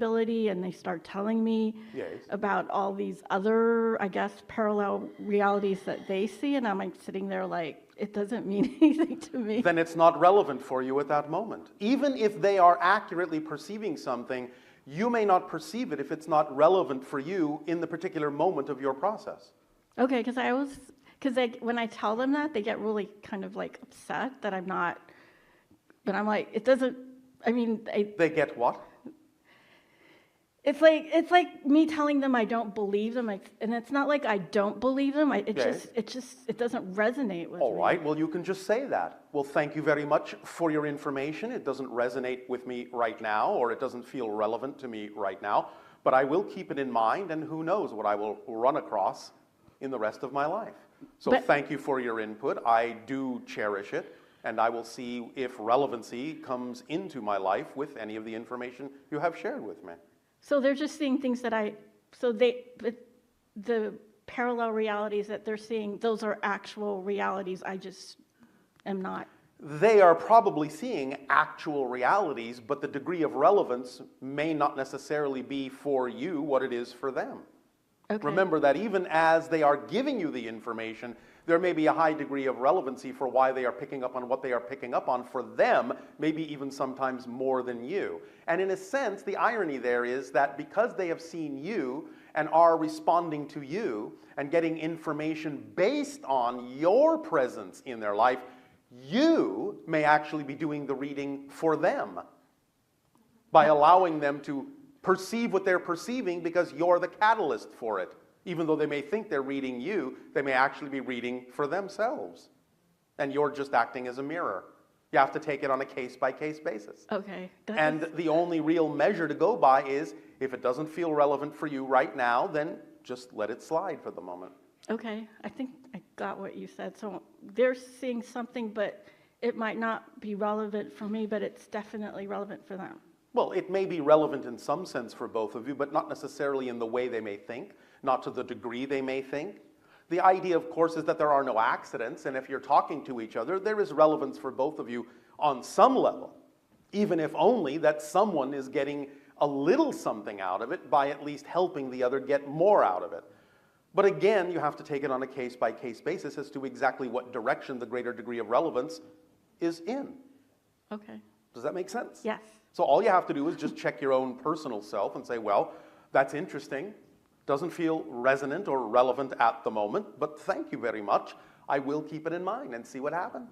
ability, and they start telling me Yes. about all these other, I guess, parallel realities that they see, and I'm like sitting there like, it doesn't mean anything to me. Then it's not relevant for you at that moment. Even if they are accurately perceiving something, you may not perceive it if it's not relevant for you in the particular moment of your process. Okay, because when I tell them that, they get really kind of like upset that I'm not, but I'm like, it doesn't, I mean, They get what? it's like me telling them I don't believe them, and it's not like I don't believe them. It doesn't resonate with me. All right, well, you can just say that. Well, thank you very much for your information. It doesn't resonate with me right now, or it doesn't feel relevant to me right now, but I will keep it in mind, and who knows what I will run across in the rest of my life. So thank you for your input. I do cherish it, and I will see if relevancy comes into my life with any of the information you have shared with me. So they're just seeing things that the parallel realities that they're seeing, those are actual realities. I just am not. They are probably seeing actual realities, but the degree of relevance may not necessarily be for you what it is for them. Okay. Remember that even as they are giving you the information, there may be a high degree of relevancy for why they are picking up on what they are picking up on for them, maybe even sometimes more than you. And in a sense, the irony there is that because they have seen you and are responding to you and getting information based on your presence in their life, you may actually be doing the reading for them by allowing them to perceive what they're perceiving because you're the catalyst for it. Even though they may think they're reading you, they may actually be reading for themselves. And you're just acting as a mirror. You have to take it on a case-by-case basis. Okay. And the only real measure to go by is, if it doesn't feel relevant for you right now, then just let it slide for the moment. Okay, I think I got what you said. So they're seeing something, but it might not be relevant for me, but it's definitely relevant for them. Well, it may be relevant in some sense for both of you, but not necessarily in the way they may think, not to the degree they may think. The idea, of course, is that there are no accidents, and if you're talking to each other, there is relevance for both of you on some level, even if only that someone is getting a little something out of it by at least helping the other get more out of it. But again, you have to take it on a case-by-case basis as to exactly what direction the greater degree of relevance is in. Okay. Does that make sense? Yes. So all you have to do is just check your own personal self and say, well, that's interesting. Doesn't feel resonant or relevant at the moment, but thank you very much. I will keep it in mind and see what happens.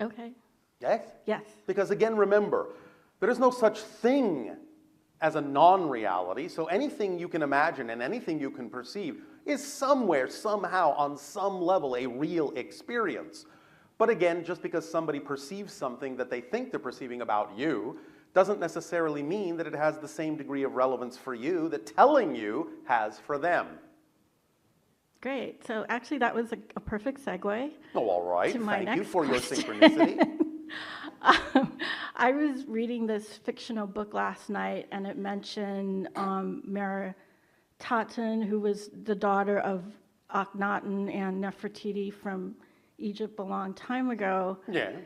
Okay. Yes? Yes. Because again, remember, there is no such thing as a non-reality, so anything you can imagine and anything you can perceive is somewhere, somehow, on some level, a real experience. But again, just because somebody perceives something that they think they're perceiving about you doesn't necessarily mean that it has the same degree of relevance for you that telling you has for them. Great. So actually that was a perfect segue. Oh, all right. To my Thank you next for your question. synchronicity. I was reading this fictional book last night, and it mentioned Mara Tatan, who was the daughter of Akhenaten and Nefertiti from Egypt a long time ago. Yes.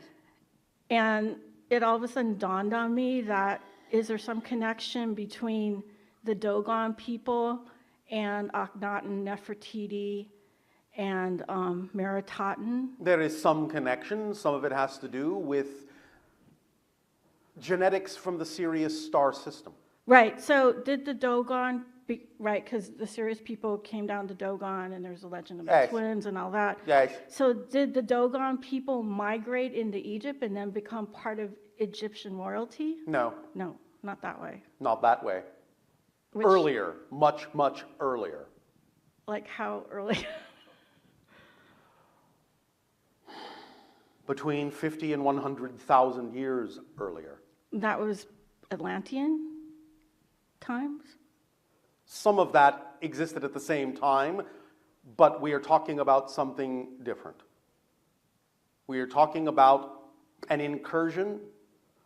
And it all of a sudden dawned on me that, is there some connection between the Dogon people and Akhenaten, Nefertiti, and Mara Tatan? There is some connection. Some of it has to do with genetics from the Sirius star system. Right. So did the Dogon, right, because the Sirius people came down to Dogon, and there's a legend of the twins and all that. Yes. So did the Dogon people migrate into Egypt and then become part of Egyptian royalty? No. No, not that way. Not that way. Earlier. Much, much earlier. Like how early? Between 50 and 100,000 years earlier. That was Atlantean times? Some of that existed at the same time, but we are talking about something different. We are talking about an incursion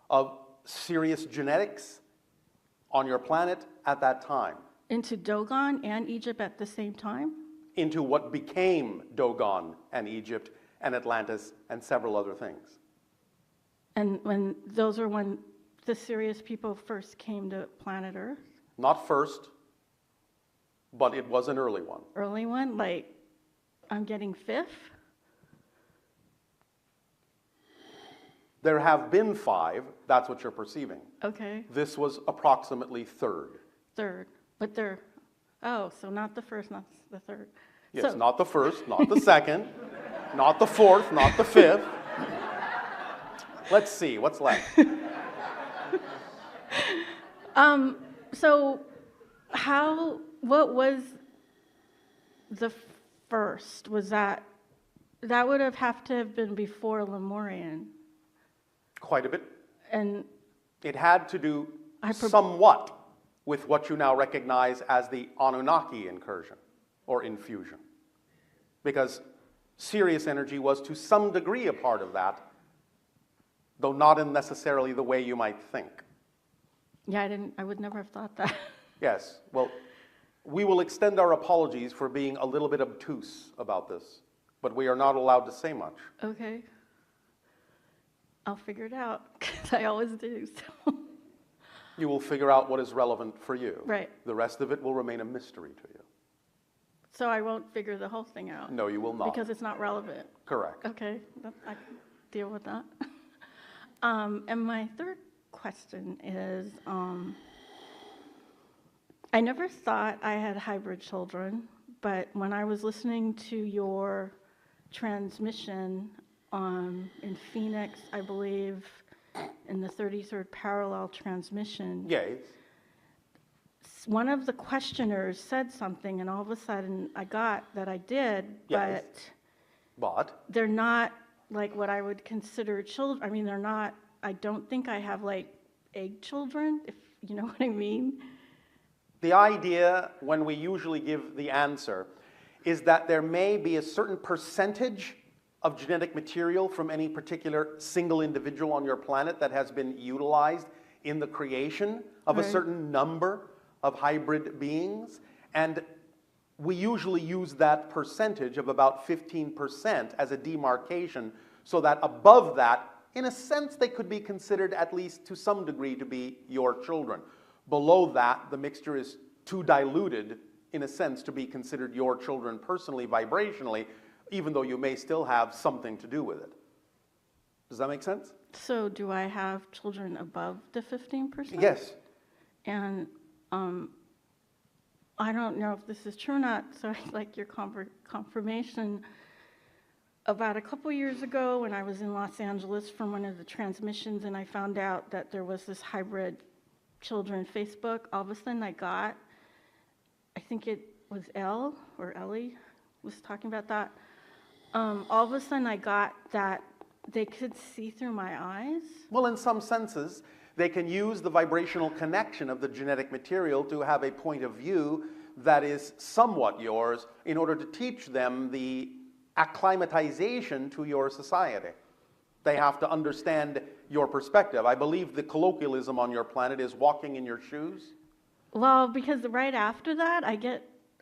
of Sirius genetics on your planet at that time. Into Dogon and Egypt at the same time? Into what became Dogon and Egypt and Atlantis and several other things. And when those are when the Sirius people first came to planet Earth? Not first, but it was an early one. Early one, like I'm getting fifth? There have been 5, that's what you're perceiving. Okay, This was approximately third. third. But they're, oh, so not the first, not the third. Yes, So- not the first, not the second, not the fourth, not the fifth. Let's see, what's left? So what was the first? Was that would have to have been before Lemurian. Quite a bit. And It had to do somewhat with what you now recognize as the Anunnaki incursion or infusion. Because Sirius energy was to some degree a part of that, though not in necessarily the way you might think. yeah, I would never have thought that. Yes, well, we will extend our apologies for being a little bit obtuse about this, but we are not allowed to say much. Okay. I'll figure it out, because I always do. So. You will figure out what is relevant for you. Right. The rest of it will remain a mystery to you. So I won't figure the whole thing out. No, you will not. Because it's not relevant. Correct. Okay, I can deal with that. And my third question is, I never thought I had hybrid children, but when I was listening to your transmission in Phoenix, I believe, in the 33rd parallel transmission, Yes. one of the questioners said something, and all of a sudden I got that I did, Yes. but they're not like what I would consider children. I mean, they're not, I don't think I have like egg children, if you know what I mean. The idea, when we usually give the answer, is that there may be a certain percentage of genetic material from any particular single individual on your planet that has been utilized in the creation of a Right. certain number of hybrid beings. And we usually use that percentage of about 15% as a demarcation, so that above that, in a sense, they could be considered, at least to some degree, to be your children. Below that, the mixture is too diluted, in a sense, to be considered your children personally, vibrationally, even though you may still have something to do with it. Does that make sense? So do I have children above the 15%? Yes. And I don't know if this is true or not, so I'd like your confirmation. About a couple years ago, when I was in Los Angeles for one of the transmissions, and I found out that there was this hybrid children Facebook, all of a sudden I got, I think it was Ellie was talking about that. All of a sudden I got that they could see through my eyes. Well, in some senses, they can use the vibrational connection of the genetic material to have a point of view that is somewhat yours in order to teach them the acclimatization to your society. They have to understand your perspective. I believe the colloquialism on your planet is walking in your shoes. Well, because right after that,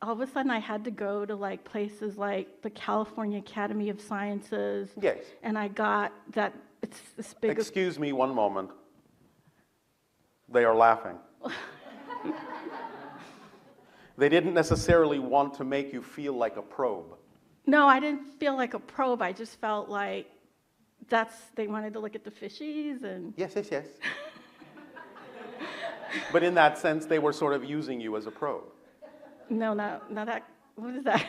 all of a sudden I had to go to like places like the California Academy of Sciences. Yes. And I got that it's this big. Excuse me one moment. They are laughing. They didn't necessarily want to make you feel like a probe. No, I didn't feel like a probe. I just felt like they wanted to look at the fishies and. Yes. But in that sense, they were sort of using you as a probe. No, that. What is that?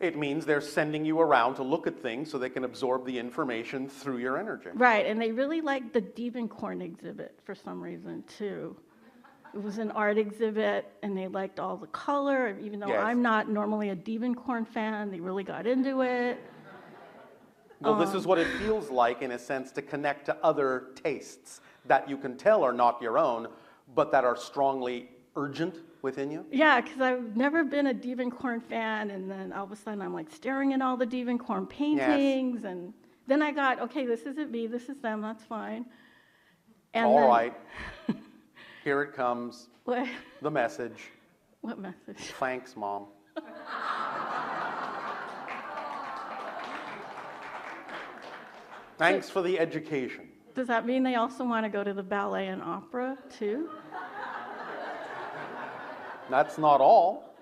It means they're sending you around to look at things so they can absorb the information through your energy. Right, and they really liked the Devencorn exhibit for some reason too. It was an art exhibit, and they liked all the color. Even though Yes. I'm not normally a Devencorn fan, they really got into it. Well, this is what it feels like, in a sense, to connect to other tastes that you can tell are not your own, but that are strongly urgent within you. Yeah, because I've never been a Devencorn fan, and then all of a sudden I'm like staring at all the Devencorn paintings, and then I got, okay, this isn't me, this is them, that's fine. And All then, right. Here it comes. What? The message. What message? Thanks, Mom. Thanks for the education. Does that mean they also want to go to the ballet and opera too? That's not all,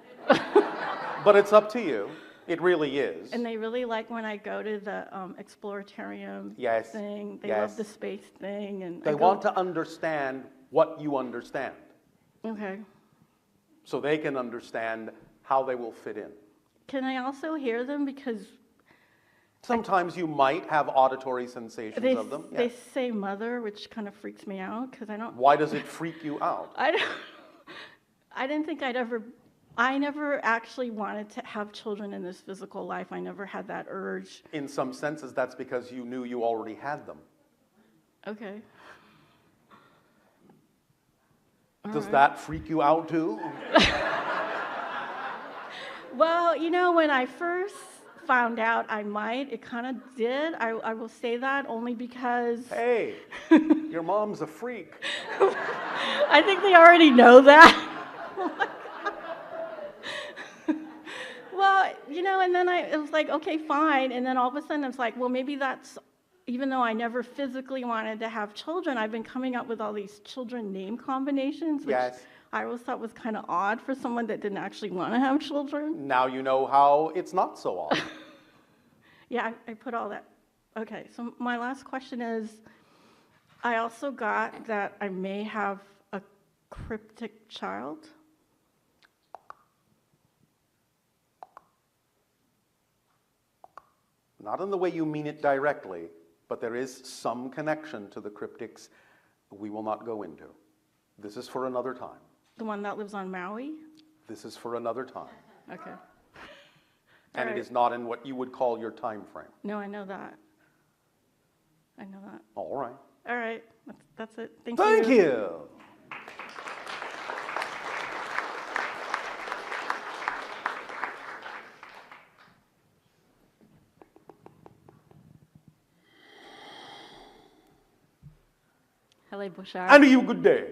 but it's up to you. It really is. And they really like when I go to the exploratarium Yes, thing. They yes. love the space thing. And They want to understand what you understand, Okay. so they can understand how they will fit in. Can I also hear them? Because Sometimes you might have auditory sensations they, of them. they Yes. say mother, which kind of freaks me out because I don't. Why does it freak you out? I don't. I didn't think I'd ever. I never actually wanted to have children in this physical life. I never had that urge. In some senses, that's because you knew you already had them. Okay. Does that freak you out too? Well, when I first found out I might, it kind of did. I will say that only because Hey, your mom's a freak. I think they already know that. Well, and then it was like, okay, fine. And then all of a sudden it's like, well, maybe that's, even though I never physically wanted to have children, I've been coming up with all these children name combinations, which Yes. I always thought was kind of odd for someone that didn't actually want to have children. Now you know how it's not so odd. Yeah, I put all that. Okay, so my last question is, I also got that I may have a cryptic child. Not in the way you mean it directly, but there is some connection to the cryptics we will not go into. This is for another time. The one that lives on Maui? This is for another time. Okay. And All it right. is not in what you would call your time frame. No, I know that. I know that. All right. All right, that's it. Thank Thank you. Hello, Bashar. And you good day.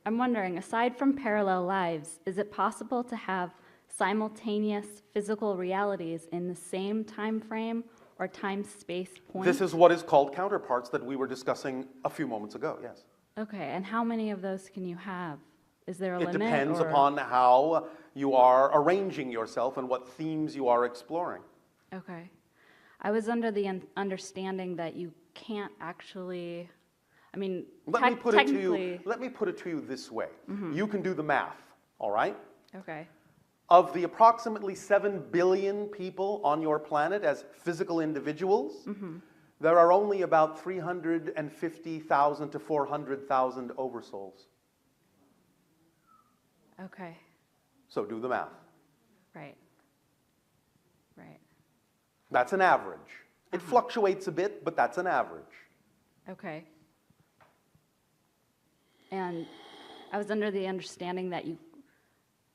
I'm wondering, aside from parallel lives, is it possible to have simultaneous physical realities in the same time frame or time-space point? This is what is called counterparts that we were discussing a few moments ago, yes. Okay, and how many of those can you have? Is there a It limit? depends or- upon how you are arranging yourself and what themes you are exploring. Okay. I was under the understanding that you can't actually, I mean, Let me put it technically. to you this way. You can do the math, all right? Okay. Of the approximately 7 billion people on your planet as physical individuals, there are only about 350,000 to 400,000 oversouls. Okay. So do the math. Right. Right. That's an average. It fluctuates a bit, but that's an average. Okay. And I was under the understanding that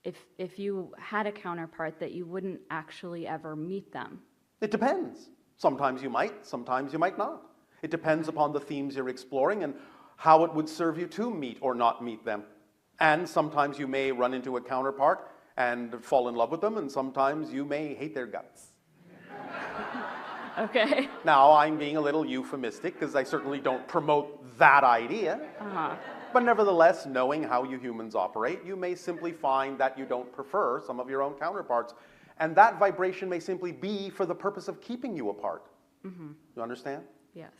if you had a counterpart, that you wouldn't actually ever meet them. It depends. Sometimes you might, sometimes you might not. It depends upon the themes you're exploring and how it would serve you to meet or not meet them. And sometimes you may run into a counterpart and fall in love with them, and sometimes you may hate their guts. Okay. Now, I'm being a little euphemistic because I certainly don't promote that idea. But nevertheless, knowing how you humans operate, you may simply find that you don't prefer some of your own counterparts. And that vibration may simply be for the purpose of keeping you apart. You understand? Yes.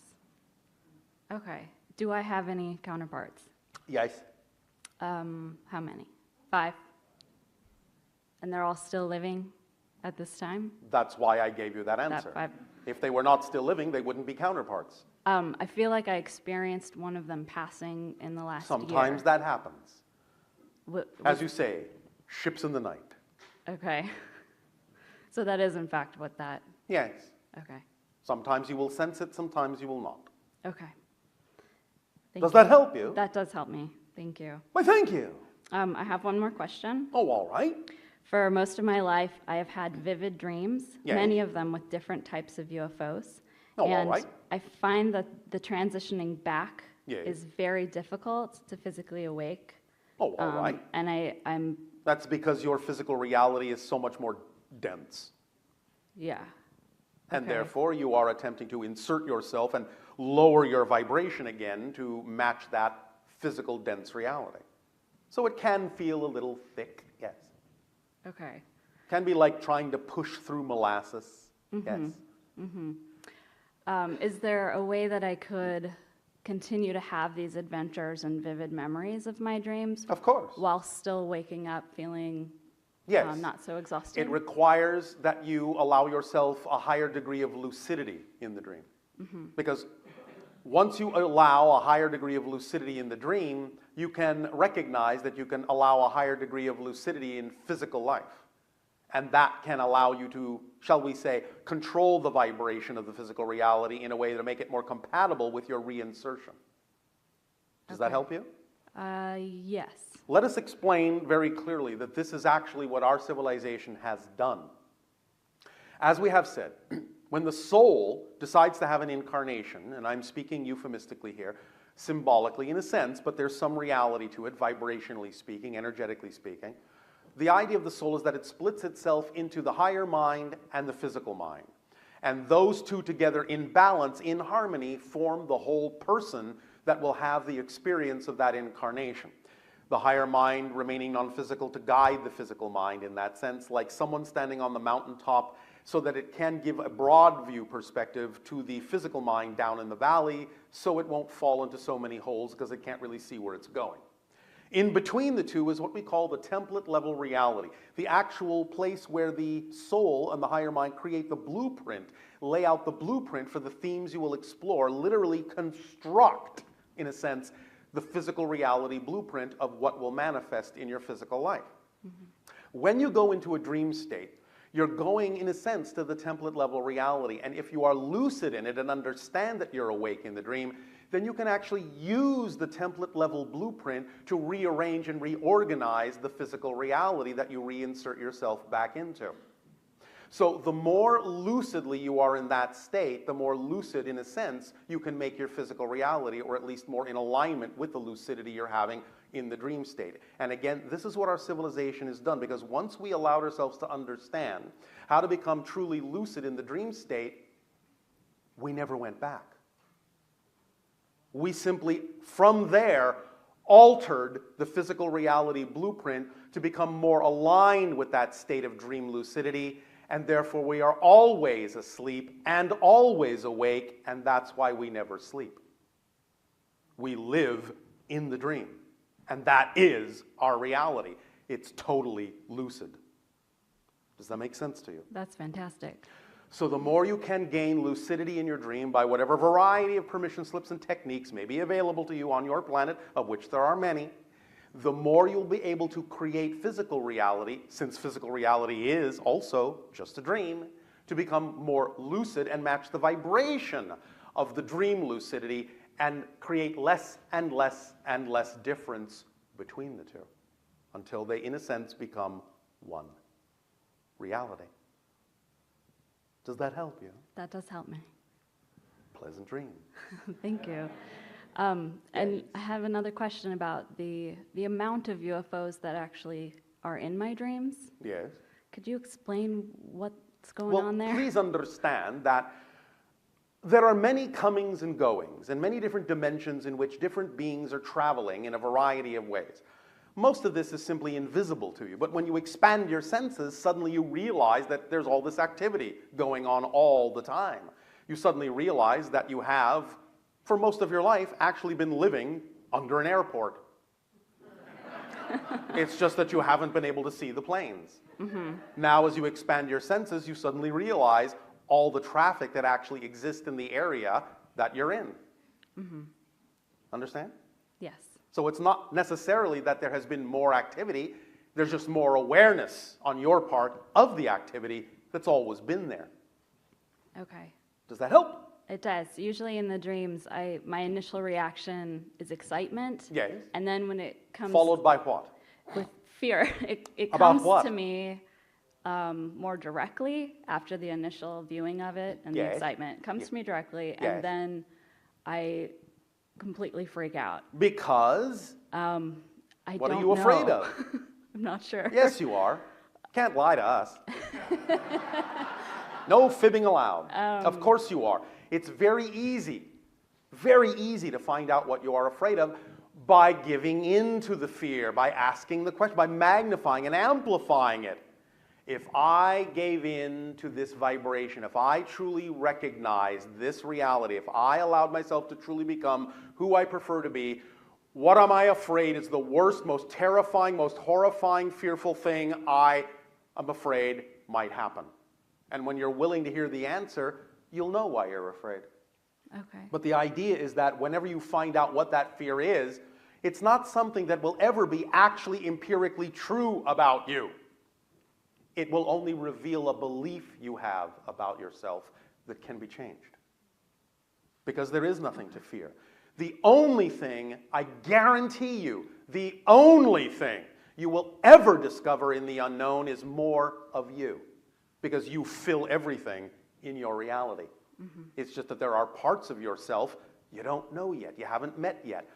Okay. Do I have any counterparts? Yes. How many? 5. And they're all still living at this time? That's why I gave you that answer. 5. If they were not still living, they wouldn't be counterparts. I feel like I experienced one of them passing in the last year. Sometimes that happens. As Was- you say, ships in the night. Okay. So that is in fact what that, Yes. okay. Sometimes you will sense it, sometimes you will not. Okay. Thank Does you. that help you? That does help me. Thank you. Why, thank you. I have one more question. Oh, all right. For most of my life, I have had vivid dreams, Yes. many of them with different types of UFOs. Oh, all and right. I find that the transitioning back Yes. is very difficult to physically awake. Oh, all right. And I'm, That's because your physical reality is so much more dense. yeah. And Okay. therefore, you are attempting to insert yourself and lower your vibration again to match that physical dense reality. So it can feel a little thick, yes. Okay. Can be like trying to push through molasses, yes. Is there a way that I could continue to have these adventures and vivid memories of my dreams? Of course. While still waking up feeling Yes. not so exhausted? It requires that you allow yourself a higher degree of lucidity in the dream. Because once you allow a higher degree of lucidity in the dream, you can recognize that you can allow a higher degree of lucidity in physical life. And that can allow you to, shall we say, control the vibration of the physical reality in a way to make it more compatible with your reinsertion. Does that help you? Yes. Let us explain very clearly that this is actually what our civilization has done. As we have said, when the soul decides to have an incarnation, and I'm speaking euphemistically here, symbolically in a sense, but there's some reality to it, vibrationally speaking, energetically speaking, the idea of the soul is that it splits itself into the higher mind and the physical mind. And those two together in balance, in harmony, form the whole person that will have the experience of that incarnation. The higher mind remaining non-physical to guide the physical mind in that sense, like someone standing on the mountaintop so that it can give a broad view perspective to the physical mind down in the valley so it won't fall into so many holes because it can't really see where it's going. In between the two is what we call the template level reality, the actual place where the soul and the higher mind create the blueprint, lay out the blueprint for the themes you will explore, literally construct, in a sense, the physical reality blueprint of what will manifest in your physical life. When you go into a dream state, you're going, in a sense, to the template level reality. And if you are lucid in it and understand that you're awake in the dream, then you can actually use the template level blueprint to rearrange and reorganize the physical reality that you reinsert yourself back into. So the more lucidly you are in that state, the more lucid, in a sense, you can make your physical reality, or at least more in alignment with the lucidity you're having in the dream state. And again, this is what our civilization has done, because once we allowed ourselves to understand how to become truly lucid in the dream state, we never went back. We simply, from there, altered the physical reality blueprint to become more aligned with that state of dream lucidity, and therefore we are always asleep and always awake, and that's why we never sleep. We live in the dream, and that is our reality. It's totally lucid. Does that make sense to you? That's fantastic. So the more you can gain lucidity in your dream by whatever variety of permission slips and techniques may be available to you on your planet, of which there are many, the more you'll be able to create physical reality, since physical reality is also just a dream, to become more lucid and match the vibration of the dream lucidity and create less and less and less difference between the two until they, in a sense, become one reality. Does that help you? That does help me. Pleasant dream. Thank you. And I have another question about the amount of UFOs that actually are in my dreams. Yes. Could you explain what's going on there? Please understand that there are many comings and goings and many different dimensions in which different beings are traveling in a variety of ways. Most of this is simply invisible to you, but when you expand your senses, suddenly you realize that there's all this activity going on all the time. You suddenly realize that you have, for most of your life, actually been living under an airport. It's just that you haven't been able to see the planes. Now, as you expand your senses, you suddenly realize all the traffic that actually exists in the area that you're in. Understand? Yes. So it's not necessarily that there has been more activity, there's just more awareness on your part of the activity that's always been there. Okay. Does that help? It does. Usually in the dreams, my initial reaction is excitement. Yes. And then when it comes Followed by what? with fear, it About comes what? to me more directly after the initial viewing of it and the Yes. excitement. It comes to me directly, Yes. and then I completely freak out. Because? I What don't are you afraid know. of? I'm not sure. Yes, you are. Can't lie to us. No fibbing allowed. Of course you are. It's very easy to find out what you are afraid of By giving in to the fear, by asking the question, by magnifying and amplifying it. If I gave in to this vibration, if I truly recognized this reality, if I allowed myself to truly become who I prefer to be, what am I afraid is the worst, most terrifying, most horrifying, fearful thing I am afraid might happen? And when you're willing to hear the answer, you'll know why you're afraid. Okay. But the idea is that whenever you find out what that fear is, it's not something that will ever be actually empirically true about you. It will only reveal a belief you have about yourself that can be changed. Because there is nothing to fear. The only thing, I guarantee you, the only thing you will ever discover in the unknown is more of you. Because you fill everything in your reality. Mm-hmm. It's just that there are parts of yourself you don't know yet, you haven't met yet.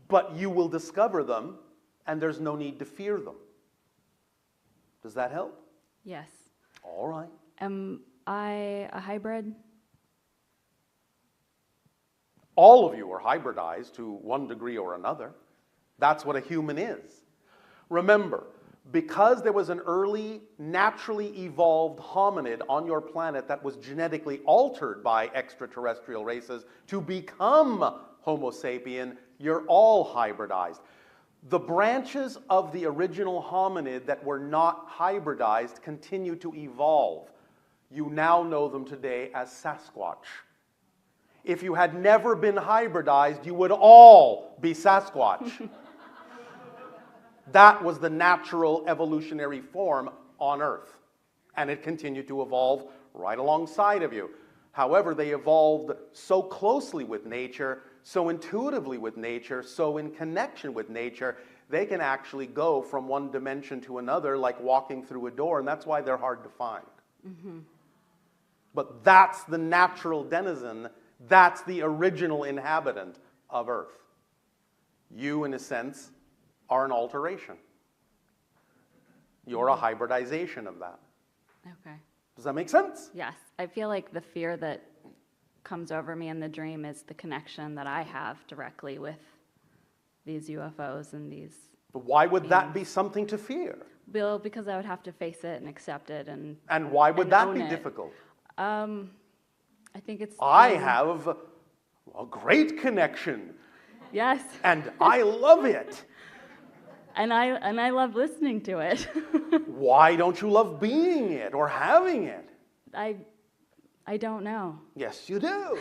But you will discover them, and there's no need to fear them. Does that help? Yes. All right. Am I a hybrid? All of you are hybridized to one degree or another. That's what a human is. Remember, because there was an early, naturally evolved hominid on your planet that was genetically altered by extraterrestrial races to become Homo sapien, you're all hybridized. The branches of the original hominid that were not hybridized continue to evolve. You now know them today as Sasquatch. If you had never been hybridized, you would all be Sasquatch. That was the natural evolutionary form on Earth. And it continued to evolve right alongside of you. However, they evolved so closely with nature, so intuitively with nature, so in connection with nature, they can actually go from one dimension to another like walking through a door, and that's why they're hard to find. Mm-hmm. But that's the natural denizen, that's the original inhabitant of Earth. You, in a sense, are an alteration. You're a hybridization of that. Okay. Does that make sense? Yes. I feel like the fear that comes over me in the dream is the connection that I have directly with these UFOs and these... But why would that be something to fear? Well, because I would have to face it and accept it and why would that be it. difficult? I think it's... I have a great connection. Yes. And I love it. And I love listening to it. Why don't you love being it or having it? I don't know. Yes, you do.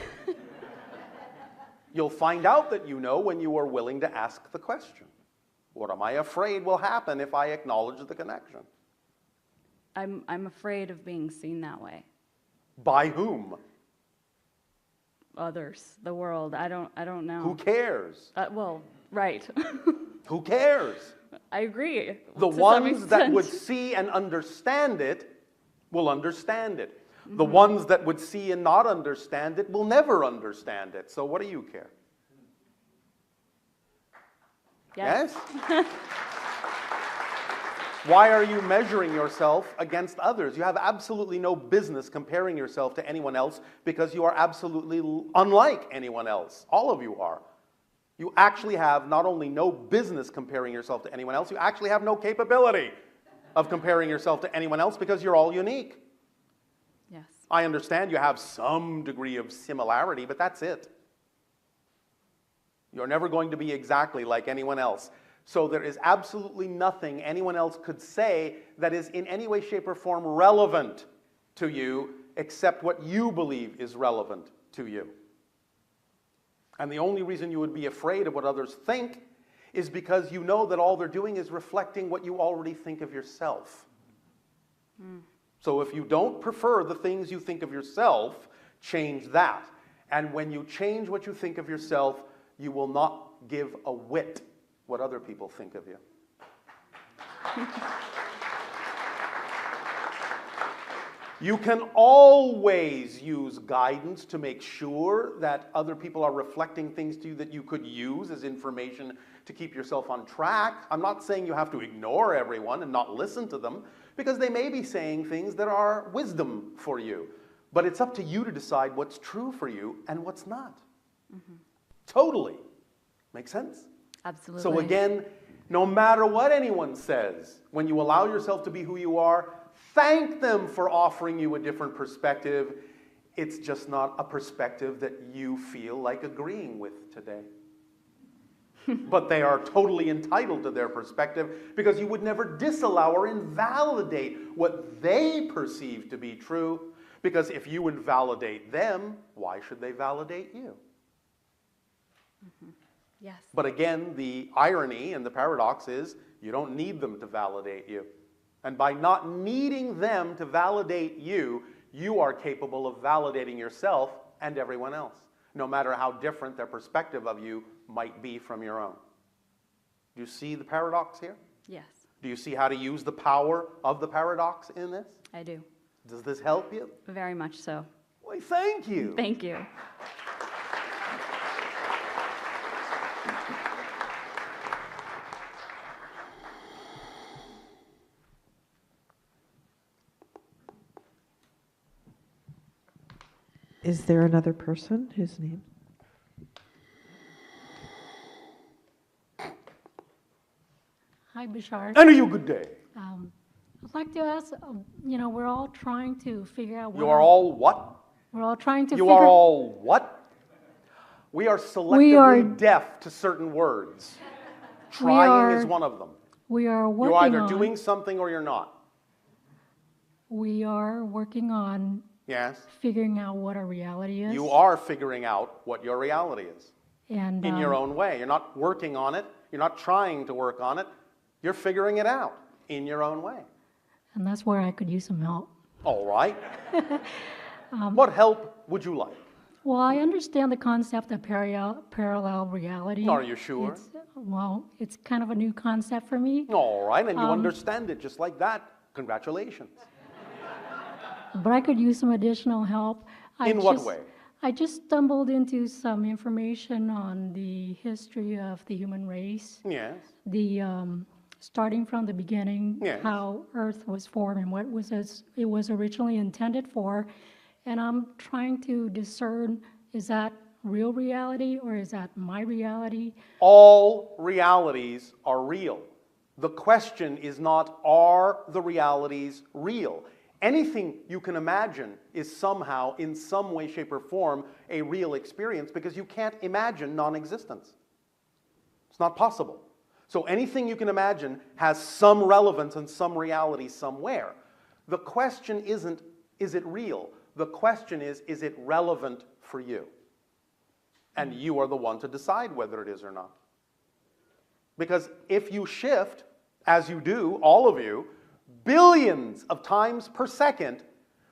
You'll find out that you know when you are willing to ask the question. What am I afraid will happen if I acknowledge the connection? I'm afraid of being seen that way. By whom? Others, the world. I don't know. Who cares? Well, right. Who cares? I agree. The ones that would see and understand it will understand it. Mm-hmm. The ones that would see and not understand it will never understand it. So what do you care? Yes? Why are you measuring yourself against others? You have absolutely no business comparing yourself to anyone else because you are absolutely unlike anyone else. All of you are. You actually have not only no business comparing yourself to anyone else, you actually have no capability of comparing yourself to anyone else because you're all unique. Yes. I understand you have some degree of similarity, but that's it. You're never going to be exactly like anyone else. So there is absolutely nothing anyone else could say that is in any way, shape, or form relevant to you except what you believe is relevant to you. And the only reason you would be afraid of what others think is because you know that all they're doing is reflecting what you already think of yourself. Mm. So if you don't prefer the things you think of yourself, change that. And when you change what you think of yourself, you will not give a whit what other people think of you. You can always use guidance to make sure that other people are reflecting things to you that you could use as information to keep yourself on track. I'm not saying you have to ignore everyone and not listen to them, because they may be saying things that are wisdom for you. But it's up to you to decide what's true for you and what's not. Mm-hmm. Totally. Make sense? Absolutely. So again, no matter what anyone says, when you allow yourself to be who you are, thank them for offering you a different perspective. It's just not a perspective that you feel like agreeing with today. But they are totally entitled to their perspective, because you would never disallow or invalidate what they perceive to be true. Because if you invalidate them, why should they validate you? Mm-hmm. Yes. But again, the irony and the paradox is you don't need them to validate you. And by not needing them to validate you, you are capable of validating yourself and everyone else, no matter how different their perspective of you might be from your own. Do you see the paradox here? Yes. Do you see how to use the power of the paradox in this? I do. Does this help you? Very much so. Why, thank you. Thank you. Is there another person whose name? Hi, Bashar. And you good day. I'd like to ask, we're all trying to figure out You are all what? We're all trying to You figure are all what? We are selectively deaf to certain words. Trying is one of them. We are working You're either on, doing something or you're not. we are working on Yes? figuring out what our reality is. You are figuring out what your reality is And in your own way. You're not working on it. You're not trying to work on it. You're figuring it out in your own way. and that's where I could use some help. All right. What help would you like? Well, I understand the concept of parallel reality. Are you sure? It's kind of a new concept for me. All right, and you understand it just like that. Congratulations. But I could use some additional help. In what way? I just stumbled into some information on the history of the human race, Yes. the starting from the beginning, Yes. how Earth was formed and what it was originally intended for, and I'm trying to discern, is that real reality or is that my reality? All realities are real. The question is not, are the realities real? Anything you can imagine is somehow, in some way, shape, or form, a real experience, because you can't imagine non-existence. It's not possible. So anything you can imagine has some relevance and some reality somewhere. The question isn't, is it real? The question is it relevant for you? And you are the one to decide whether it is or not. Because if you shift, as you do, all of you, billions of times per second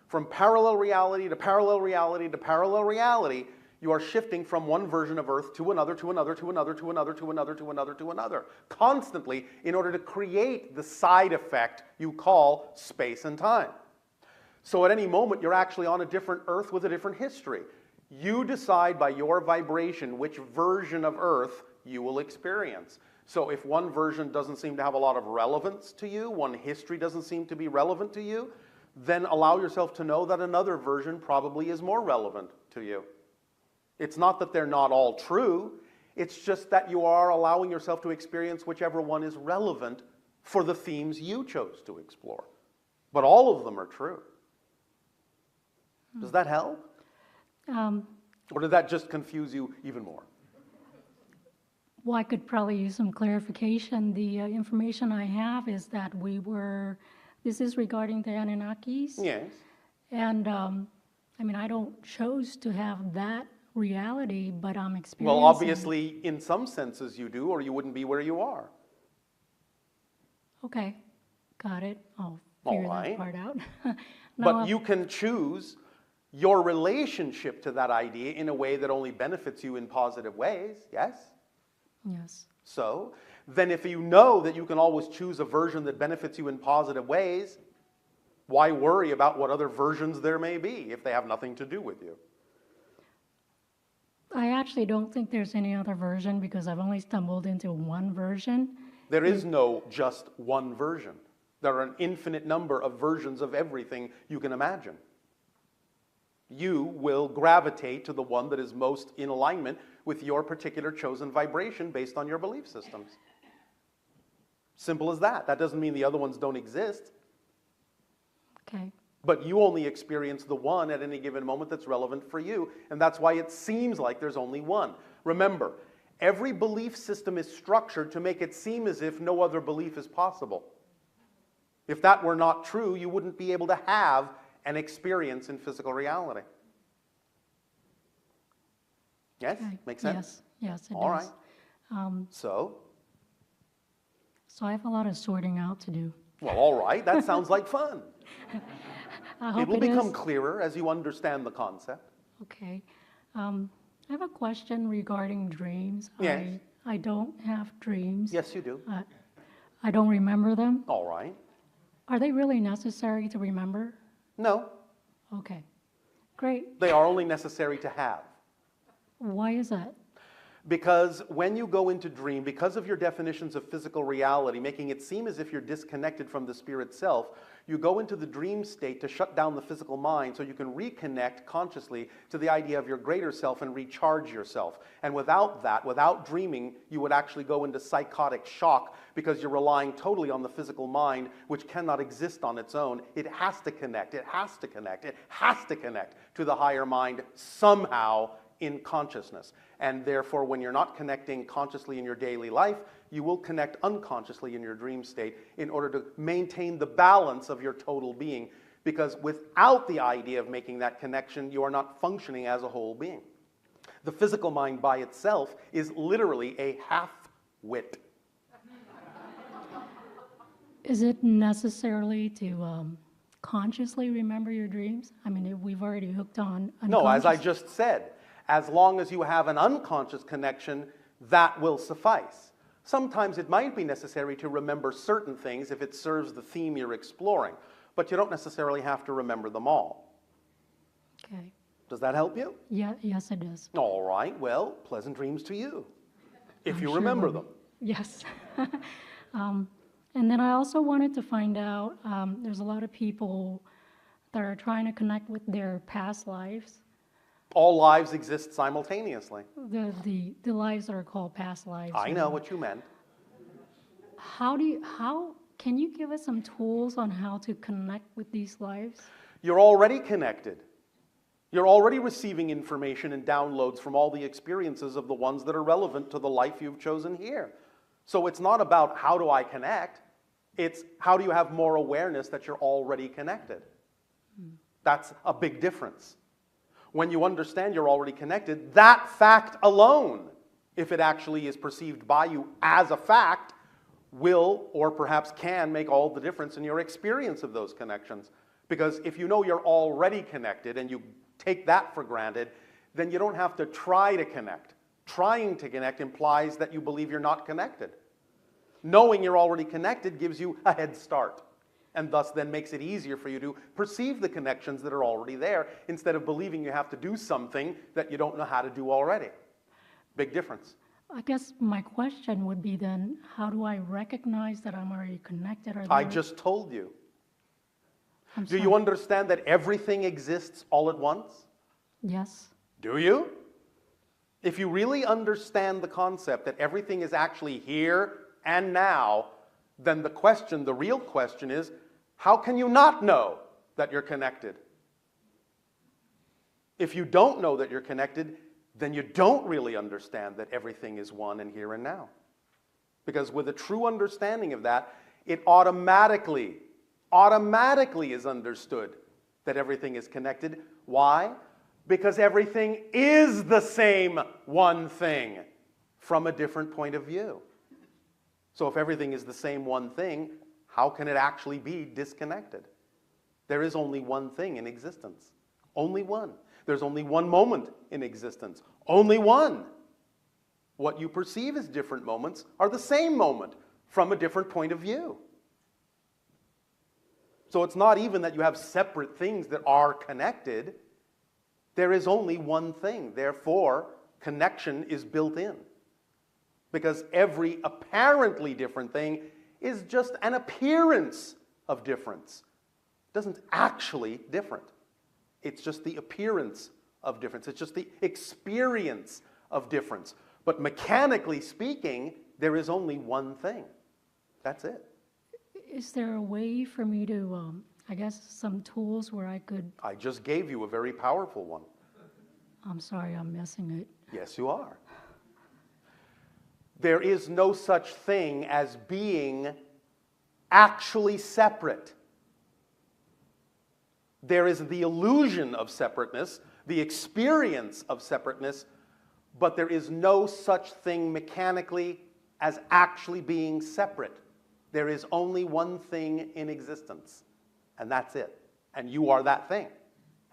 from parallel reality to parallel reality to parallel reality, you are shifting from one version of Earth to another, to another, to another, to another, to another, to another, to another, constantly, in order to create the side effect you call space and time. So at any moment, you're actually on a different Earth with a different history. You decide by your vibration which version of Earth you will experience. So if one version doesn't seem to have a lot of relevance to you, one history doesn't seem to be relevant to you, then allow yourself to know that another version probably is more relevant to you. It's not that they're not all true, it's just that you are allowing yourself to experience whichever one is relevant for the themes you chose to explore. But all of them are true. Does that help? Or did that just confuse you even more? Well, I could probably use some clarification. The information I have is that this is regarding the Anunnakis. Yes. And I don't choose to have that reality, but I'm experiencing. Well, obviously, in some senses you do, or you wouldn't be where you are. Okay, got it. I'll figure All right. that part out. But you can choose your relationship to that idea in a way that only benefits you in positive ways, yes? Yes. So, then if you know that you can always choose a version that benefits you in positive ways, why worry about what other versions there may be if they have nothing to do with you? I actually don't think there's any other version because I've only stumbled into one version. There is no just one version. There are an infinite number of versions of everything you can imagine. You will gravitate to the one that is most in alignment with your particular chosen vibration based on your belief systems. Simple as that. That doesn't mean the other ones don't exist. Okay. But you only experience the one at any given moment that's relevant for you, and that's why it seems like there's only one. Remember, every belief system is structured to make it seem as if no other belief is possible. If that were not true, you wouldn't be able to have an experience in physical reality. Yes? Okay. Makes sense? Yes, it All does. right. So I have a lot of sorting out to do. well, all right. That sounds like fun. I hope It will it become is. clearer as you understand the concept. Okay. I have a question regarding dreams. Yes. I don't have dreams. Yes, you do. I don't remember them. All right. Are they really necessary to remember? No, Okay. Great. they are only necessary to have. Why is that? Because when you go into dream, because of your definitions of physical reality, making it seem as if you're disconnected from the spirit self, you go into the dream state to shut down the physical mind so you can reconnect consciously to the idea of your greater self and recharge yourself. And without that, without dreaming, you would actually go into psychotic shock because you're relying totally on the physical mind, which cannot exist on its own. It has to connect, it has to connect, it has to connect to the higher mind somehow in consciousness. And therefore, when you're not connecting consciously in your daily life, you will connect unconsciously in your dream state in order to maintain the balance of your total being. Because without the idea of making that connection, you are not functioning as a whole being. The physical mind by itself is literally a half-wit. Is it necessarily to consciously remember your dreams? I mean, we've already hooked on unconscious. No, as I just said, as long as you have an unconscious connection, that will suffice. Sometimes it might be necessary to remember certain things if it serves the theme you're exploring, but you don't necessarily have to remember them all. Okay. Does that help you? Yeah, yes, it does. All right, well, pleasant dreams to you, if I'm you sure remember will. them. Yes. And then I also wanted to find out, there's a lot of people that are trying to connect with their past lives, All lives exist simultaneously. the lives that are called past lives. I know what you meant. How can you give us some tools on how to connect with these lives? You're already connected. You're already receiving information and downloads from all the experiences of the ones that are relevant to the life you've chosen here. So it's not about how do I connect, it's how do you have more awareness that you're already connected. That's a big difference. When you understand you're already connected, that fact alone, if it actually is perceived by you as a fact, will or perhaps can make all the difference in your experience of those connections. Because if you know you're already connected and you take that for granted, then you don't have to try to connect. Trying to connect implies that you believe you're not connected. Knowing you're already connected gives you a head start, and thus then makes it easier for you to perceive the connections that are already there instead of believing you have to do something that you don't know how to do already. Big difference. I guess my question would be then, how do I recognize that I'm already connected? I just told you. I'm Do you sorry. understand that everything exists all at once? Yes. Do you? If you really understand the concept that everything is actually here and now, then the real question is, how can you not know that you're connected? If you don't know that you're connected, then you don't really understand that everything is one and here and now. Because with a true understanding of that, it automatically is understood that everything is connected. Why? Because everything is the same one thing from a different point of view. So if everything is the same one thing, how can it actually be disconnected? There is only one thing in existence. Only one. There's only one moment in existence. Only one. What you perceive as different moments are the same moment from a different point of view. So it's not even that you have separate things that are connected. There is only one thing. Therefore, connection is built in. Because every apparently different thing is just an appearance of difference. It doesn't actually different. It's just the appearance of difference. It's just the experience of difference. But mechanically speaking, there is only one thing. That's it. Is there a way for me to, I guess, some tools where I could, I just gave you a very powerful one. I'm sorry, I'm missing it. Yes, you are. There is no such thing as being actually separate. There is the illusion of separateness, the experience of separateness, but there is no such thing mechanically as actually being separate. There is only one thing in existence, and that's it. And you are that thing.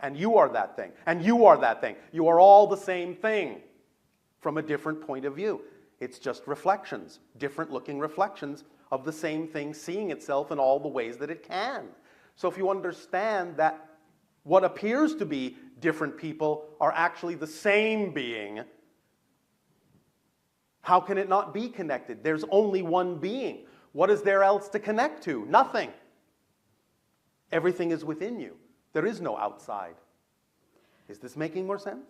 And you are that thing. And you are that thing. You are all the same thing from a different point of view. It's just reflections, different looking reflections of the same thing seeing itself in all the ways that it can. So if you understand that what appears to be different people are actually the same being, how can it not be connected? There's only one being. What is there else to connect to? Nothing. Everything is within you. There is no outside. Is this making more sense?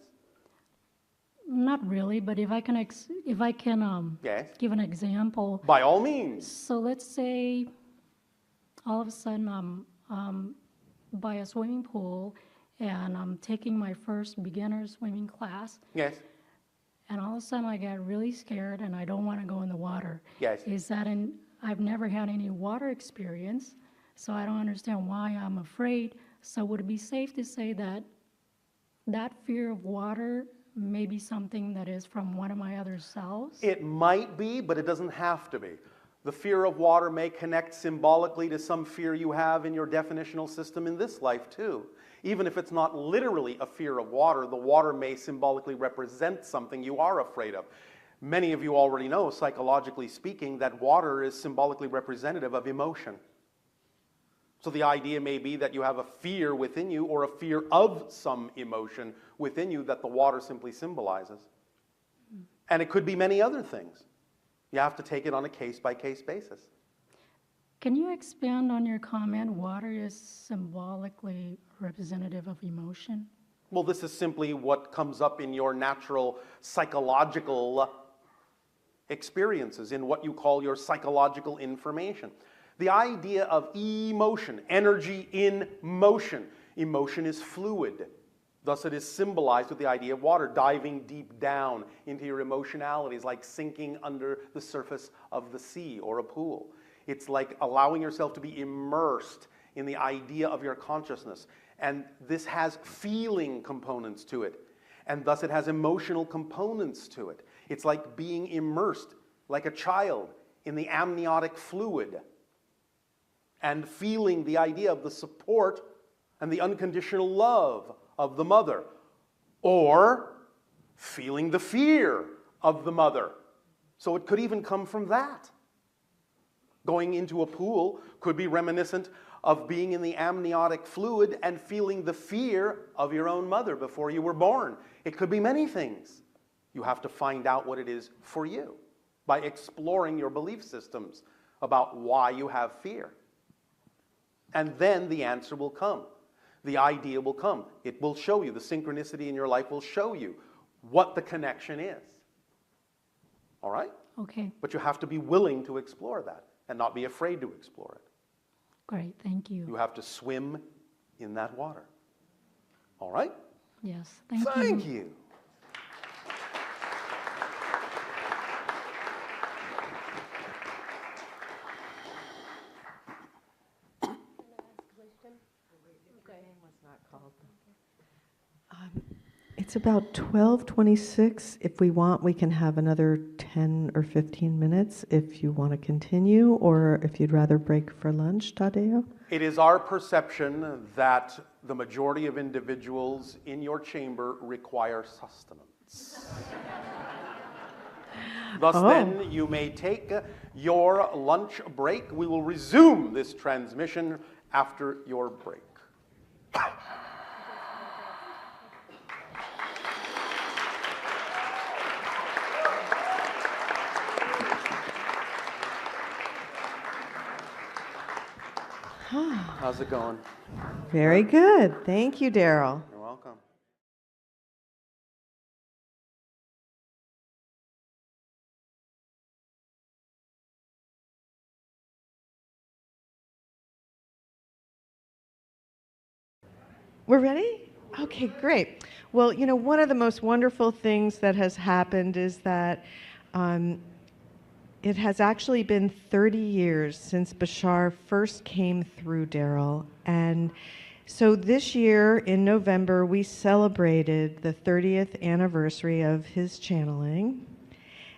Not really, but if I can, Yes. give an example. By all means. So let's say all of a sudden I'm by a swimming pool and I'm taking my first beginner swimming class, Yes. and all of a sudden I get really scared and I don't want to go in the water. Yes. Is that I've never had any water experience, so I don't understand why I'm afraid. So would it be safe to say that that fear of water may be something that is from one of my other selves? It might be, but it doesn't have to be. The fear of water may connect symbolically to some fear you have in your definitional system in this life too. Even if it's not literally a fear of water, the water may symbolically represent something you are afraid of. Many of you already know, psychologically speaking, that water is symbolically representative of emotion. So the idea may be that you have a fear within you or a fear of some emotion within you that the water simply symbolizes. And it could be many other things. You have to take it on a case-by-case basis. Can you expand on your comment, water is symbolically representative of emotion? Well, this is simply what comes up in your natural psychological experiences, in what you call your psychological information. The idea of emotion, energy in motion. Emotion is fluid. Thus it is symbolized with the idea of water, diving deep down into your emotionalities, like sinking under the surface of the sea or a pool. It's like allowing yourself to be immersed in the idea of your consciousness. And this has feeling components to it. And thus it has emotional components to it. It's like being immersed, like a child, in the amniotic fluid and feeling the idea of the support and the unconditional love of the mother, or feeling the fear of the mother. So it could even come from that. Going into a pool could be reminiscent of being in the amniotic fluid and feeling the fear of your own mother before you were born. It could be many things. You have to find out what it is for you by exploring your belief systems about why you have fear. And then the answer will come. The idea will come. It will show you. The synchronicity in your life will show you what the connection is. All right? Okay, But you have to be willing to explore that and not be afraid to explore it. great, thank you. You have to swim in that water. All right? Yes, thank you. Thank you. It's about 12:26. If we want, we can have another 10 or 15 minutes if you want to continue, or if you'd rather break for lunch, Tadeo. It is our perception that the majority of individuals in your chamber require sustenance. Thus then, you may take your lunch break. We will resume this transmission after your break. How's it going? Very good. Thank you, Darryl. We're ready? Okay, great. Well, you know, one of the most wonderful things that has happened is that it has actually been 30 years since Bashar first came through Darryl. And so this year in November, we celebrated the 30th anniversary of his channeling.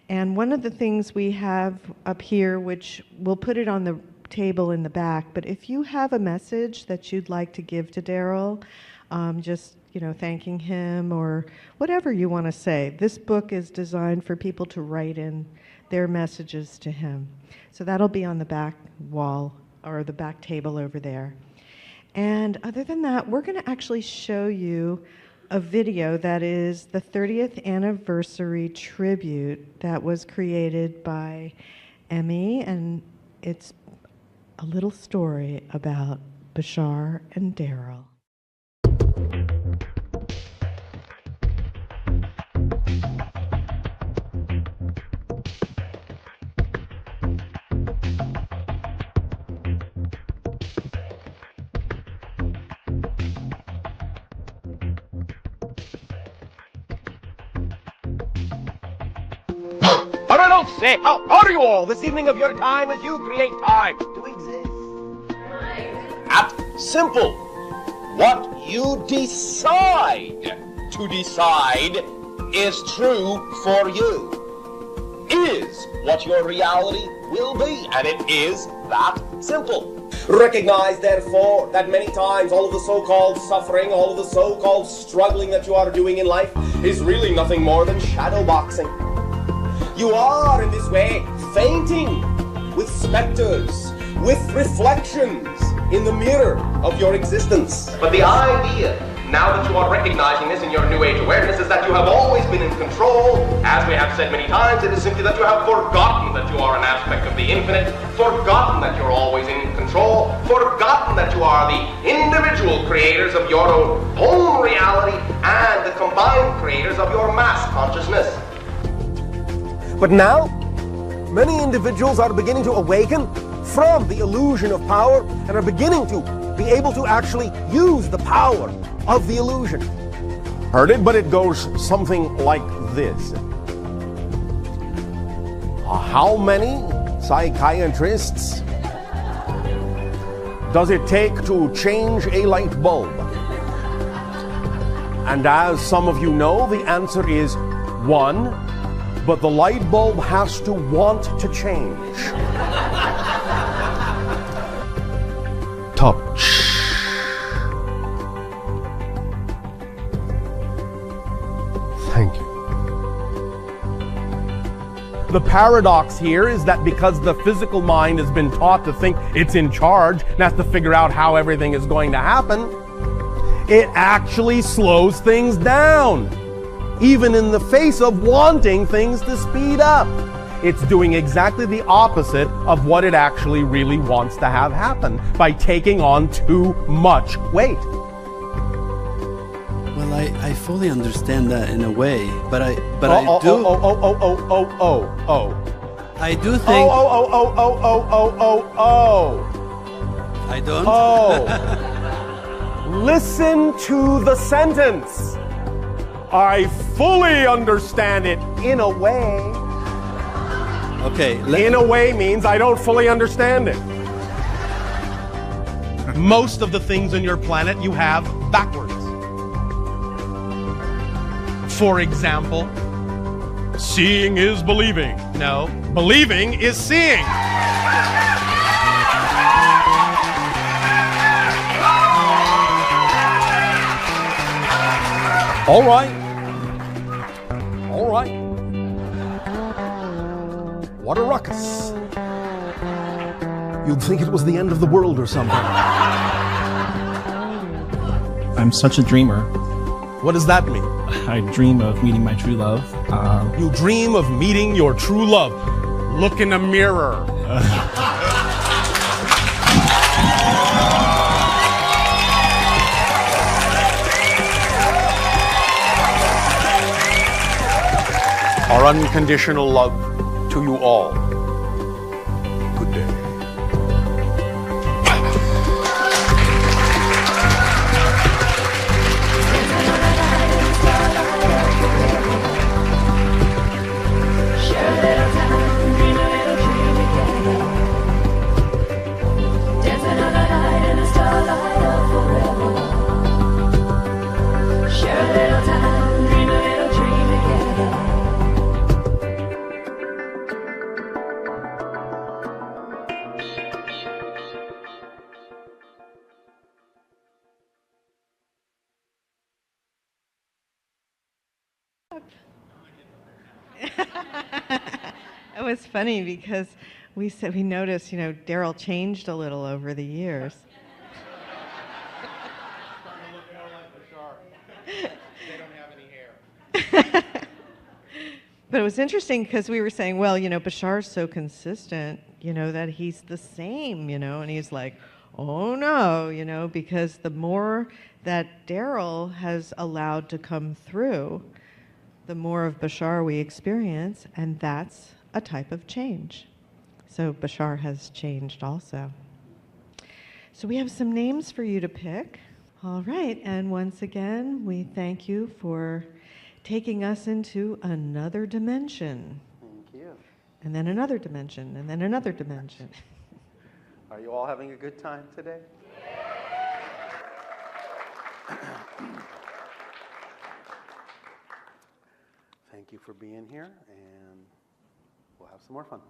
And one of the things we have up here, which we'll put it on the table in the back, but if you have a message that you'd like to give to Darryl, just, you know, thanking him or whatever you want to say, this book is designed for people to write in their messages to him. So that'll be on the back wall or the back table over there. And other than that, we're going to actually show you a video that is the 30th anniversary tribute that was created by Emmy, and it's a little story about Bashar and Darryl. But I don't say, how are you all this evening of your time as you create time to exist? Simple. What you decide to decide is true for you. Is what your reality will be, and it is that simple. Recognize, therefore, that many times all of the so-called suffering, all of the so-called struggling that you are doing in life is really nothing more than shadow boxing. You are, in this way, fainting with specters, with reflections in the mirror of your existence. But the idea, now that you are recognizing this in your New Age awareness, is that you have always been in control. As we have said many times, it is simply that you have forgotten that you are an aspect of the infinite, forgotten that you're always in control, forgotten that you are the individual creators of your own reality and the combined creators of your mass consciousness. But now, many individuals are beginning to awaken from the illusion of power and are beginning to be able to actually use the power of the illusion. Heard it, but it goes something like this. How many psychiatrists does it take to change a light bulb? And as some of you know, the answer is 1. But the light bulb has to want to change. Touch. Thank you. The paradox here is that because the physical mind has been taught to think it's in charge and has to figure out how everything is going to happen, it actually slows things down. Even in the face of wanting things to speed up. It's doing exactly the opposite of what it actually really wants to have happen by taking on too much weight. Well, I fully understand that in a way, but I do. I do think. I don't. Listen to the sentence. I fully understand it in a way. Okay. In a way means I don't fully understand it. Most of the things on your planet you have backwards. For example, seeing is believing. No, believing is seeing. All right. All right. What a ruckus. You'd think it was the end of the world or something. I'm such a dreamer. What does that mean? I dream of meeting my true love. You dream of meeting your true love. Look in a mirror. Our unconditional love to you all. Good day. It was funny because we noticed, Darryl changed a little over the years. Starting to look more like Bashar. They don't have any hair. But it was interesting because we were saying, well, Bashar's so consistent, that he's the same, and he's like, oh no, because the more that Darryl has allowed to come through, the more of Bashar we experience, and that's a type of change. So Bashar has changed also. So we have some names for you to pick. All right, and once again, we thank you for taking us into another dimension. Thank you. And then another dimension, and then another dimension. Are you all having a good time today? Thank you for being here, and we'll have some more fun.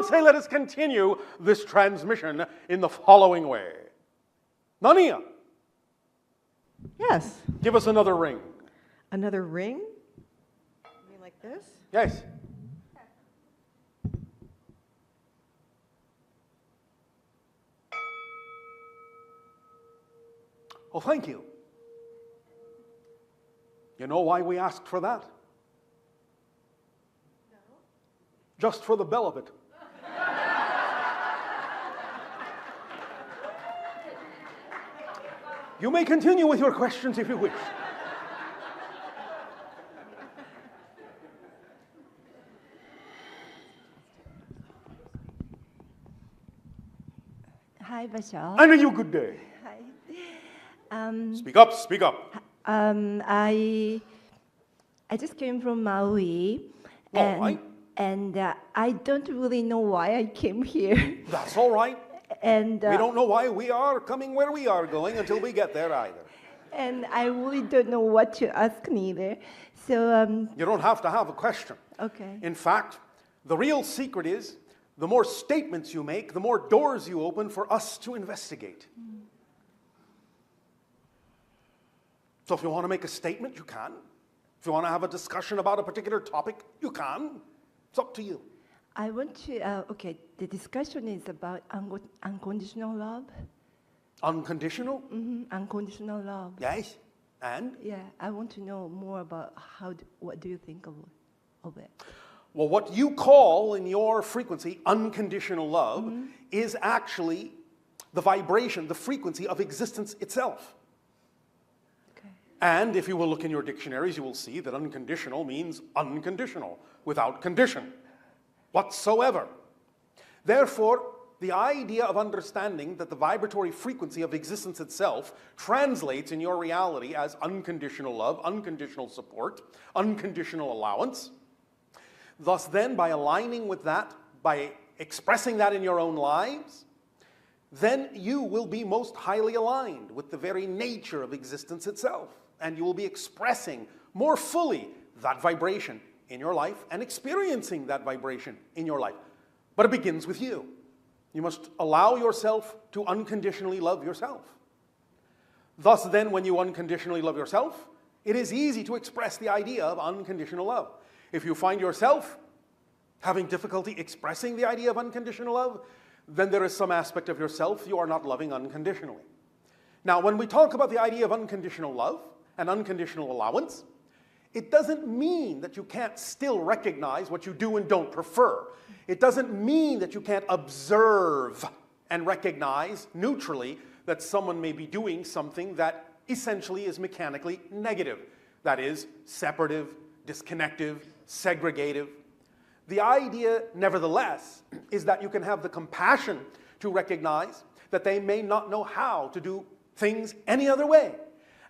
I'll say let us continue this transmission in the following way. Nania, Yes. give us another ring. Another ring? You mean like this? Yes. Oh, thank you. You know why we asked for that? No. Just for the bell of it. You may continue with your questions if you wish. Hi, Bashar. And a good day. Hi. Speak up, speak up. I just came from Maui, All right. and I don't really know why I came here. That's all right. And We don't know why we are coming where we are going until we get there either. and I really don't know what to ask neither. So You don't have to have a question. okay. In fact, the real secret is the more statements you make, the more doors you open for us to investigate. So if you want to make a statement, you can. If you want to have a discussion about a particular topic, you can. It's up to you. I want to. Okay, the discussion is about unconditional love. Unconditional? Unconditional love. Yes. And? Yeah, I want to know more about what do you think of it? Well, what you call in your frequency unconditional love is actually the vibration, the frequency of existence itself. Okay. And if you will look in your dictionaries, you will see that unconditional means unconditional, without condition whatsoever. Therefore, the idea of understanding that the vibratory frequency of existence itself translates in your reality as unconditional love, unconditional support, unconditional allowance. Thus then, by aligning with that, by expressing that in your own lives, then you will be most highly aligned with the very nature of existence itself. And you will be expressing more fully that vibration in your life and experiencing that vibration in your life. But it begins with you. You must allow yourself to unconditionally love yourself. Thus then, when you unconditionally love yourself, it is easy to express the idea of unconditional love. If you find yourself having difficulty expressing the idea of unconditional love, then there is some aspect of yourself you are not loving unconditionally. Now, when we talk about the idea of unconditional love and unconditional allowance, it doesn't mean that you can't still recognize what you do and don't prefer. It doesn't mean that you can't observe and recognize neutrally that someone may be doing something that essentially is mechanically negative. That is, separative, disconnective, segregative. The idea, nevertheless, is that you can have the compassion to recognize that they may not know how to do things any other way.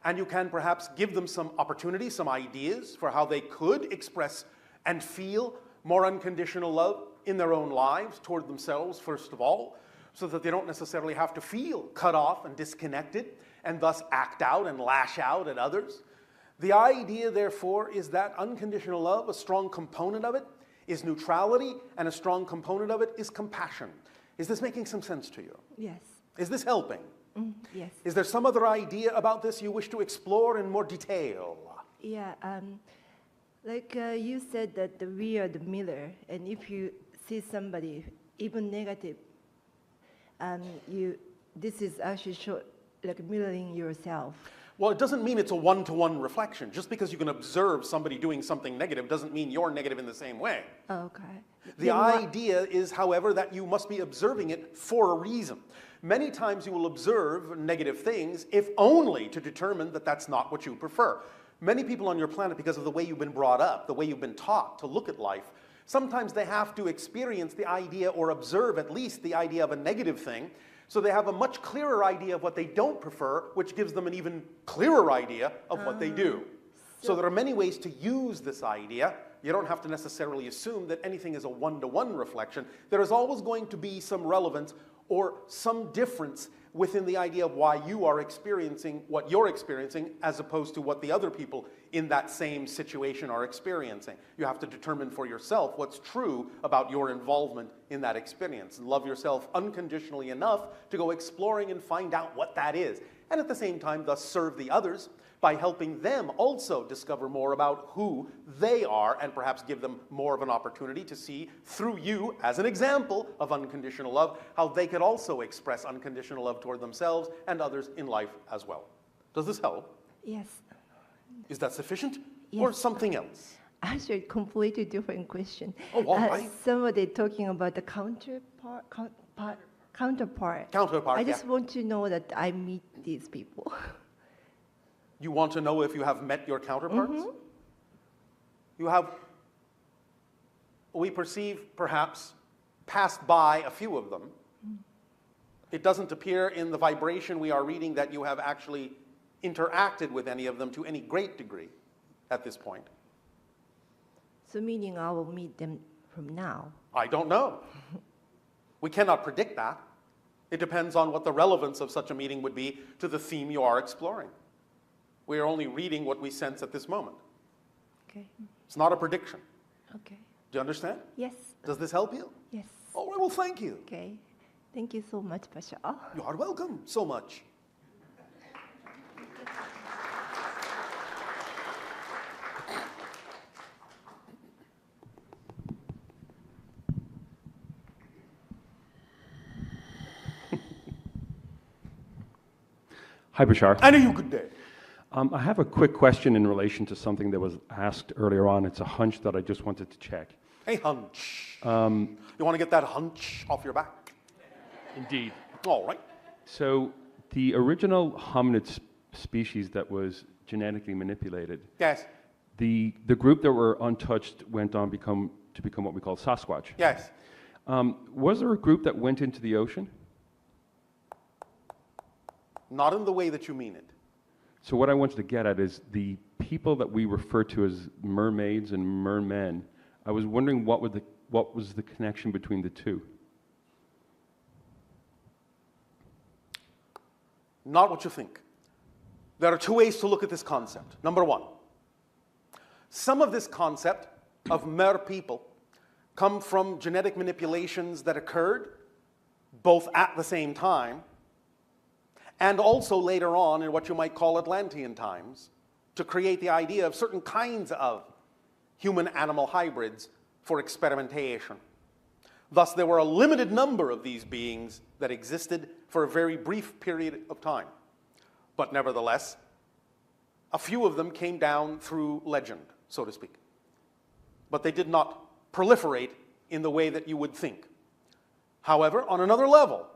And you can perhaps give them some opportunities, some ideas for how they could express and feel more unconditional love in their own lives toward themselves, first of all, so that they don't necessarily have to feel cut off and disconnected and thus act out and lash out at others. The idea, therefore, is that unconditional love, a strong component of it, is neutrality, and a strong component of it is compassion. Is this making some sense to you? Yes. Is this helping? Yes. Is there some other idea about this you wish to explore in more detail? Yeah. Like you said that we are the mirror, and if you see somebody even negative, this is actually like mirroring yourself. Well, it doesn't mean it's a one-to-one reflection. Just because you can observe somebody doing something negative doesn't mean you're negative in the same way. Okay. The idea is, however, that you must be observing it for a reason. Many times you will observe negative things if only to determine that that's not what you prefer. Many people on your planet, because of the way you've been brought up, the way you've been taught to look at life, sometimes they have to experience the idea or observe at least the idea of a negative thing, so they have a much clearer idea of what they don't prefer, which gives them an even clearer idea of what they do. So there are many ways to use this idea. You don't have to necessarily assume that anything is a one-to-one reflection. There is always going to be some relevance or some difference within the idea of why you are experiencing what you're experiencing as opposed to what the other people in that same situation are experiencing. You have to determine for yourself what's true about your involvement in that experience and love yourself unconditionally enough to go exploring and find out what that is. And at the same time, thus serve the others by helping them also discover more about who they are and perhaps give them more of an opportunity to see through you, as an example of unconditional love, how they could also express unconditional love toward themselves and others in life as well. Does this help? Yes. Is that sufficient? Yes. Or something else? Actually, completely different question. Oh, all right. Somebody talking about the counterpart. Counterpart, I just want to know that I meet these people. You want to know if you have met your counterparts? Mm-hmm. You have, we perceive, perhaps, passed by a few of them. It doesn't appear in the vibration we are reading that you have actually interacted with any of them to any great degree at this point. So meaning I will meet them from now? I don't know. We cannot predict that. It depends on what the relevance of such a meeting would be to the theme you are exploring. We are only reading what we sense at this moment. Okay. It's not a prediction. Okay. Do you understand? Yes. Does this help you? Yes. All right, well, thank you. Okay. Thank you so much, Bashar. You are welcome so much. Hi, Bashar. And a good day. I have a quick question in relation to something that was asked earlier on. It's a hunch that I just wanted to check. Hey, hunch. You want to get that hunch off your back? Indeed. All right. So the original hominid species that was genetically manipulated, Yes. the group that were untouched went on to become what we call Sasquatch. Yes. Was there a group that went into the ocean? Not in the way that you mean it. So what I wanted to get at is the people that we refer to as mermaids and mermen. I was wondering what was the connection between the two? Not what you think. There are two ways to look at this concept. Number one, some of this concept of mer people come from genetic manipulations that occurred both at the same time and also later on in what you might call Atlantean times to create the idea of certain kinds of human-animal hybrids for experimentation. Thus, there were a limited number of these beings that existed for a very brief period of time. But nevertheless, a few of them came down through legend, so to speak. But they did not proliferate in the way that you would think. However, on another level,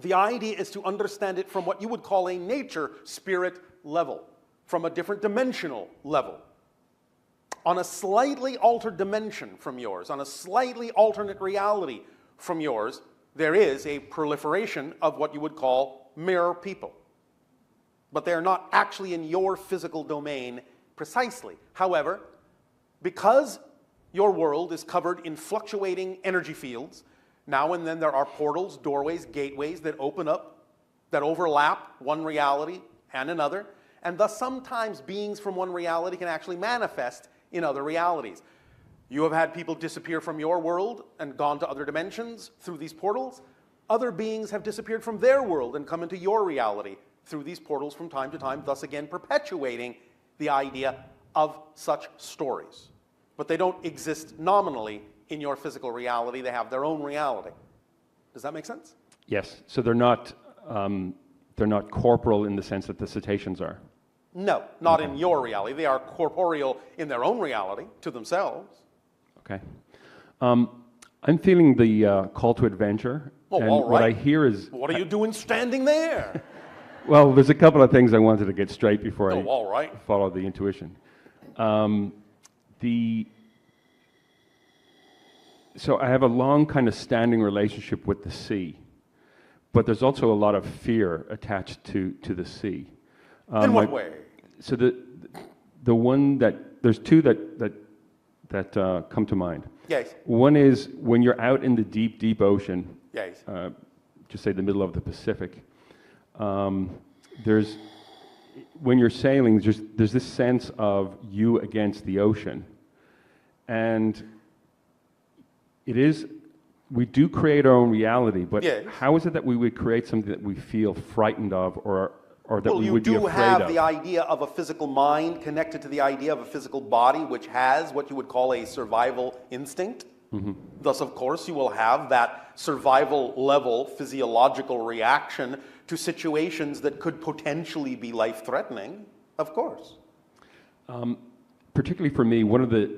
the idea is to understand it from what you would call a nature spirit level, from a different dimensional level. On a slightly altered dimension from yours, on a slightly alternate reality from yours, there is a proliferation of what you would call mirror people. But they're not actually in your physical domain precisely. However, because your world is covered in fluctuating energy fields, now and then there are portals, doorways, gateways that open up, that overlap one reality and another, and thus sometimes beings from one reality can actually manifest in other realities. You have had people disappear from your world and gone to other dimensions through these portals. Other beings have disappeared from their world and come into your reality through these portals from time to time, thus again perpetuating the idea of such stories. But they don't exist nominally in your physical reality. They have their own reality. Does that make sense? Yes. So they're not corporal in the sense that the cetaceans are. No, not in your reality. They are corporeal in their own reality to themselves. Okay. I'm feeling the call to adventure. Oh, and all right. what I hear is... What are you doing standing there? Well, there's a couple of things I wanted to get straight before I all right. follow the intuition. So I have a long kind of standing relationship with the sea, but there's also a lot of fear attached to the sea. In what way? So the one that there's two that come to mind. Yes. One is when you're out in the deep, deep ocean. Yes. Just say the middle of the Pacific. When you're sailing, there's this sense of you against the ocean, and we do create our own reality. But yes. How is it that we would create something that we feel frightened of, or that we would be afraid of? Well, you do have the idea of a physical mind connected to the idea of a physical body, which has what you would call a survival instinct. Mm-hmm. Thus, of course, you will have that survival level physiological reaction to situations that could potentially be life-threatening, of course. Particularly for me, one of the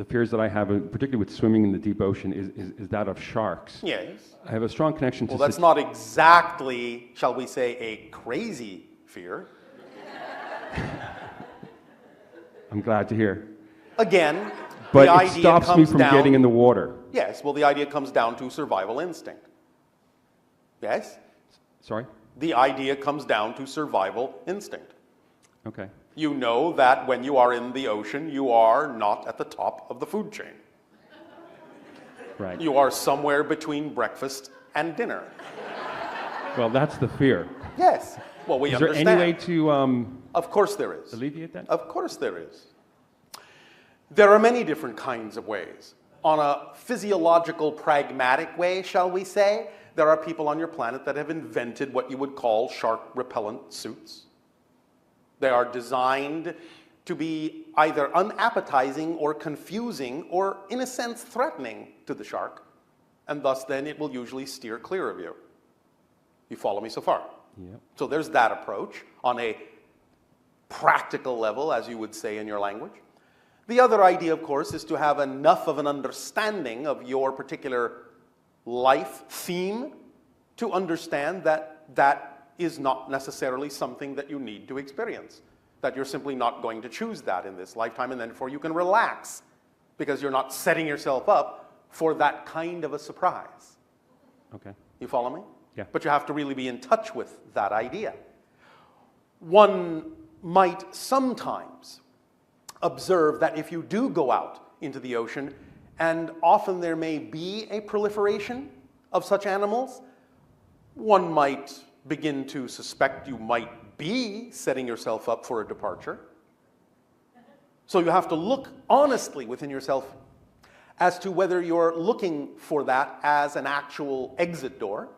fears that I have, particularly with swimming in the deep ocean, is that of sharks. Yes. I have a strong connection to... Well, that's not exactly, shall we say, a crazy fear. I'm glad to hear. Again, but the idea it stops me from getting in the water. Yes, well, the idea comes down to survival instinct. Yes? Sorry? The idea comes down to survival instinct. Okay. You know that when you are in the ocean, you are not at the top of the food chain. Right. You are somewhere between breakfast and dinner. Well, that's the fear. Yes. Well, we understand. Is there any way to... Of course there is. Alleviate that? Of course there is. There are many different kinds of ways. On a physiological, pragmatic way, shall we say, there are people on your planet that have invented what you would call shark repellent suits. They are designed to be either unappetizing or confusing or, in a sense, threatening to the shark, and thus then it will usually steer clear of you. You follow me so far? Yep. So there's that approach on a practical level, as you would say in your language. The other idea, of course, is to have enough of an understanding of your particular life theme to understand that that is not necessarily something that you need to experience, that you're simply not going to choose that in this lifetime, and therefore you can relax because you're not setting yourself up for that kind of a surprise. Okay. You follow me? Yeah. But you have to really be in touch with that idea. One might sometimes observe that if you do go out into the ocean, and often there may be a proliferation of such animals, one might begin to suspect you might be setting yourself up for a departure. So you have to look honestly within yourself as to whether you're looking for that as an actual exit door,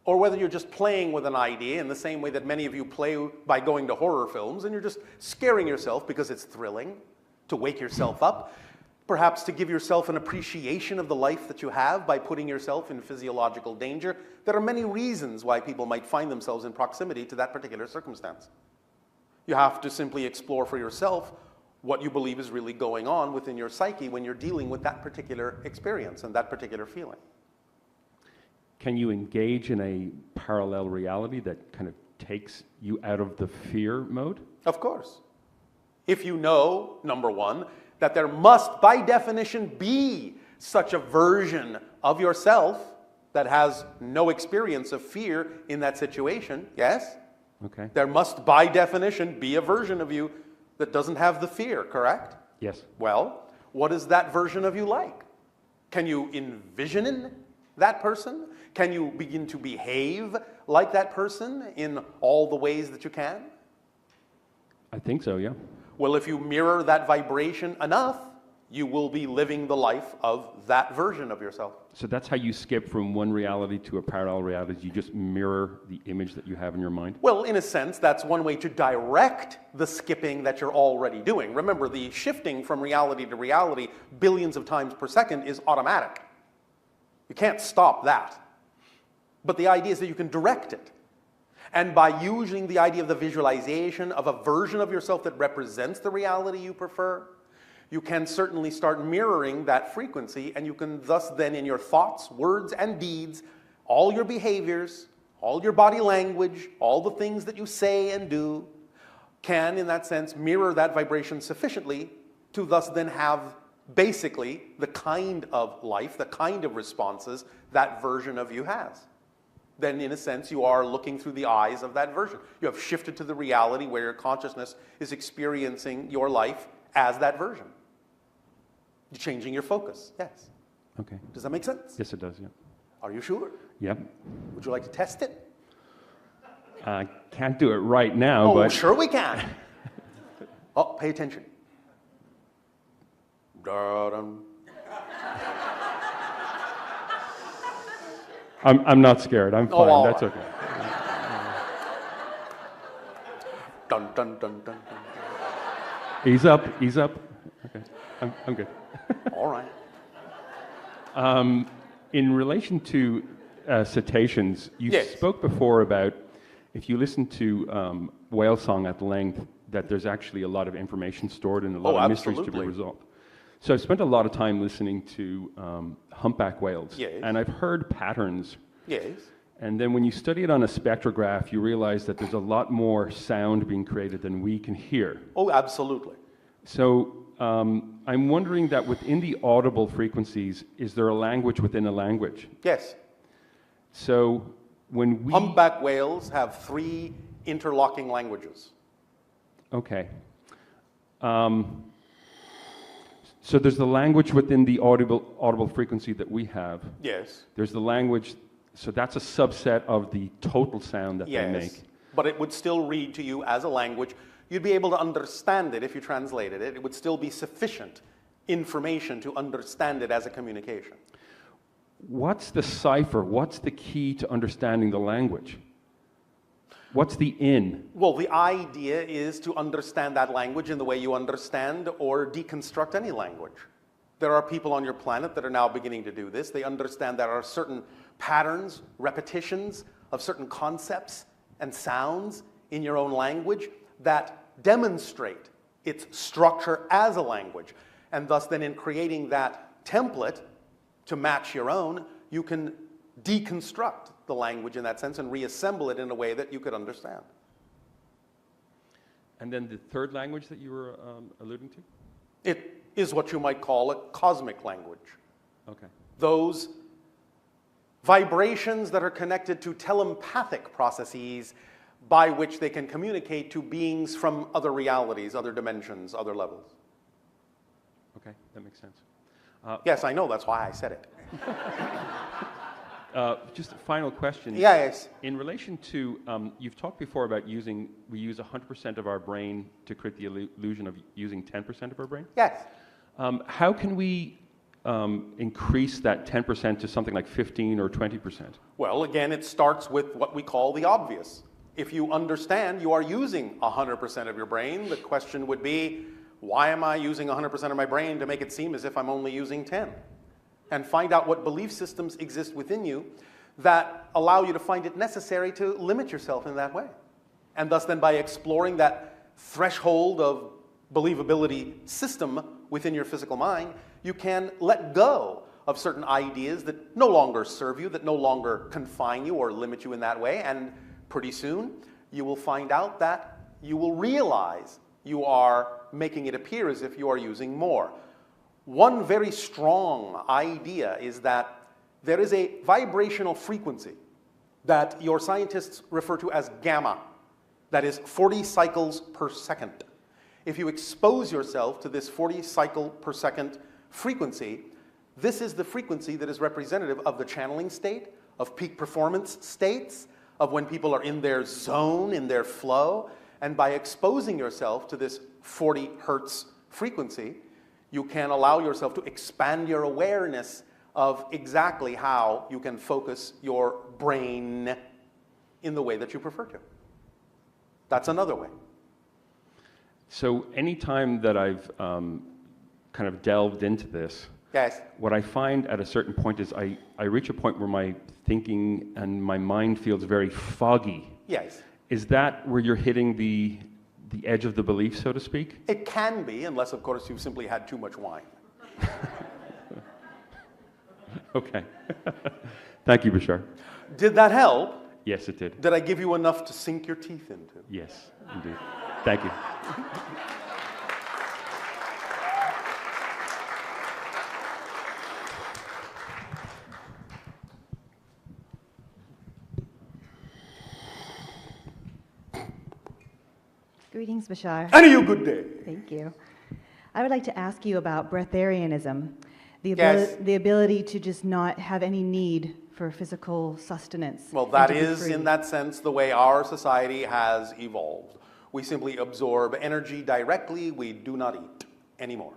or whether you're just playing with an idea in the same way that many of you play by going to horror films, and you're just scaring yourself because it's thrilling to wake yourself up, perhaps to give yourself an appreciation of the life that you have by putting yourself in physiological danger. There are many reasons why people might find themselves in proximity to that particular circumstance. You have to simply explore for yourself what you believe is really going on within your psyche when you're dealing with that particular experience and that particular feeling. Can you engage in a parallel reality that kind of takes you out of the fear mode? Of course. If you know, number one, that there must, by definition, be such a version of yourself that has no experience of fear in that situation, yes? Okay. There must, by definition, be a version of you that doesn't have the fear, correct? Yes. Well, what is that version of you like? Can you envision that person? Can you begin to behave like that person in all the ways that you can? I think so, yeah. Well, if you mirror that vibration enough, you will be living the life of that version of yourself. So that's how you skip from one reality to a parallel reality. You just mirror the image that you have in your mind? Well, in a sense, that's one way to direct the skipping that you're already doing. Remember, the shifting from reality to reality billions of times per second is automatic. You can't stop that. But the idea is that you can direct it. And by using the idea of the visualization of a version of yourself that represents the reality you prefer, you can certainly start mirroring that frequency, and you can thus then in your thoughts, words, and deeds, all your behaviors, all your body language, all the things that you say and do, can, in that sense, mirror that vibration sufficiently to thus then have basically the kind of life, the kind of responses that version of you has. Then, in a sense, you are looking through the eyes of that version. You have shifted to the reality where your consciousness is experiencing your life as that version. You're changing your focus, yes. Okay. Does that make sense? Yes, it does, yeah. Are you sure? Yeah. Would you like to test it? I can't do it right now, Oh, but... sure we can. Oh, pay attention. Da-dum. I'm not scared. I'm fine. all That's right. okay. Dun, dun, dun, dun, dun. Ease up. Ease up. Okay. I'm good. All right. In relation to cetaceans, you Yes. spoke before about if you listen to whale song at length, that there's actually a lot of information stored and a lot of mysteries to be absolutely. resolved. So I've spent a lot of time listening to humpback whales, Yes. and I've heard patterns. Yes. And then when you study it on a spectrograph, you realize that there's a lot more sound being created than we can hear. Oh, absolutely. So I'm wondering that within the audible frequencies, is there a language within a language? Yes. So when we... Humpback whales have 3 interlocking languages. Okay. So there's the language within the audible frequency that we have. Yes. There's the language, so that's a subset of the total sound that they make. But it would still read to you as a language. You'd be able to understand it if you translated it. It would still be sufficient information to understand it as a communication. What's the cipher? What's the key to understanding the language? What's the in? Well, the idea is to understand that language in the way you understand or deconstruct any language. There are people on your planet that are now beginning to do this. They understand there are certain patterns, repetitions of certain concepts and sounds in your own language that demonstrate its structure as a language. And thus then in creating that template to match your own, you can deconstruct the language in that sense and reassemble it in a way that you could understand. And then the third language that you were alluding to? It is what you might call a cosmic language. Okay. Those vibrations that are connected to telepathic processes by which they can communicate to beings from other realities, other dimensions, other levels. Okay, that makes sense. Yes, I know, that's why I said it. Just a final question. Yes. In relation to, you've talked before about we use 100% of our brain to create the illusion of using 10% of our brain? Yes. How can we increase that 10% to something like 15 or 20%? Well, again, it starts with what we call the obvious. If you understand you are using 100% of your brain, the question would be, why am I using 100% of my brain to make it seem as if I'm only using 10? And find out what belief systems exist within you that allow you to find it necessary to limit yourself in that way. And thus then by exploring that threshold of believability system within your physical mind, you can let go of certain ideas that no longer serve you, that no longer confine you or limit you in that way. And pretty soon, you will find out that you will realize you are making it appear as if you are using more. One very strong idea is that there is a vibrational frequency that your scientists refer to as gamma, that is 40 cycles per second. If you expose yourself to this 40 cycle per second frequency, this is the frequency that is representative of the channeling state, of peak performance states, of when people are in their zone, in their flow. And by exposing yourself to this 40 hertz frequency, you can allow yourself to expand your awareness of exactly how you can focus your brain in the way that you prefer to. That's another way. So any time that I've kind of delved into this, yes, what I find at a certain point is I reach a point where my thinking and my mind feels very foggy. Yes. Is that where you're hitting the edge of the belief, so to speak? It can be, unless, of course, you've simply had too much wine. Okay. Thank you, Bashar. Did that help? Yes, it did. Did I give you enough to sink your teeth into? Yes, indeed. Thank you. Greetings, Bashar. And you good day. Thank you. I would like to ask you about breatharianism, Yes. the ability to just not have any need for physical sustenance. Well, and that to be is, free. in that sense, the way our society has evolved. We simply absorb energy directly. We do not eat anymore.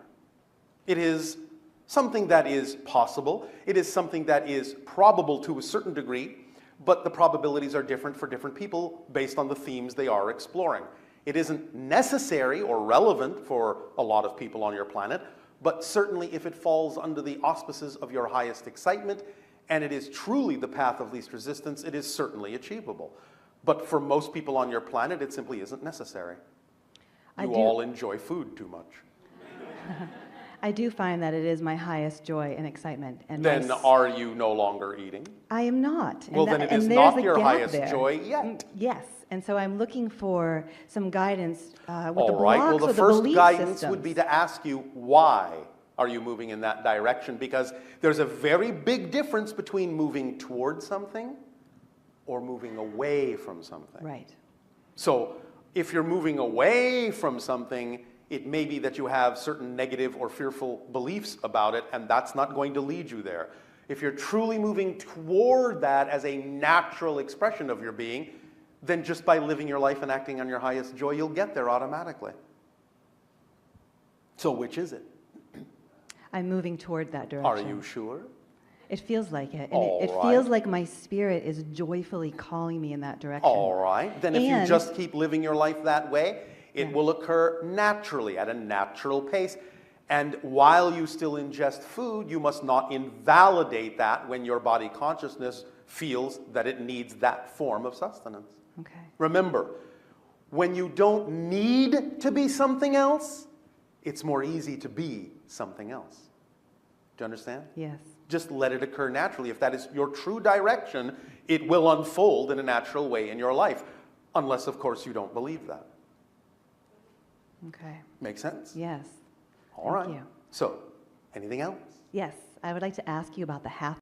It is something that is possible. It is something that is probable to a certain degree, but the probabilities are different for different people based on the themes they are exploring. It isn't necessary or relevant for a lot of people on your planet, but certainly if it falls under the auspices of your highest excitement, and it is truly the path of least resistance, it is certainly achievable. But for most people on your planet, it simply isn't necessary. You all enjoy food too much. I do find that it is my highest joy and excitement. And Then are you no longer eating? I am not. Well, then it is there's not a your gap highest there. joy yet. Yes, and so I'm looking for some guidance with the All right, well, blocks the or the first belief guidance systems. would be to ask you, why are you moving in that direction? Because there's a very big difference between moving towards something or moving away from something. Right. So if you're moving away from something, it may be that you have certain negative or fearful beliefs about it, and that's not going to lead you there. If you're truly moving toward that as a natural expression of your being, then just by living your life and acting on your highest joy, you'll get there automatically. So which is it? I'm moving toward that direction. Are you sure? It feels like it. And All it right. feels like my spirit is joyfully calling me in that direction. All right. Then if you And- just keep living your life that way, it will occur naturally, at a natural pace. And while you still ingest food, you must not invalidate that when your body consciousness feels that it needs that form of sustenance. Okay. Remember, when you don't need to be something else, it's more easy to be something else. Do you understand? Yes. Just let it occur naturally. If that is your true direction, it will unfold in a natural way in your life. Unless, of course, you don't believe that. Okay. Make sense? Yes. All right. Thank you. So, anything else? Yes. I would like to ask you about the half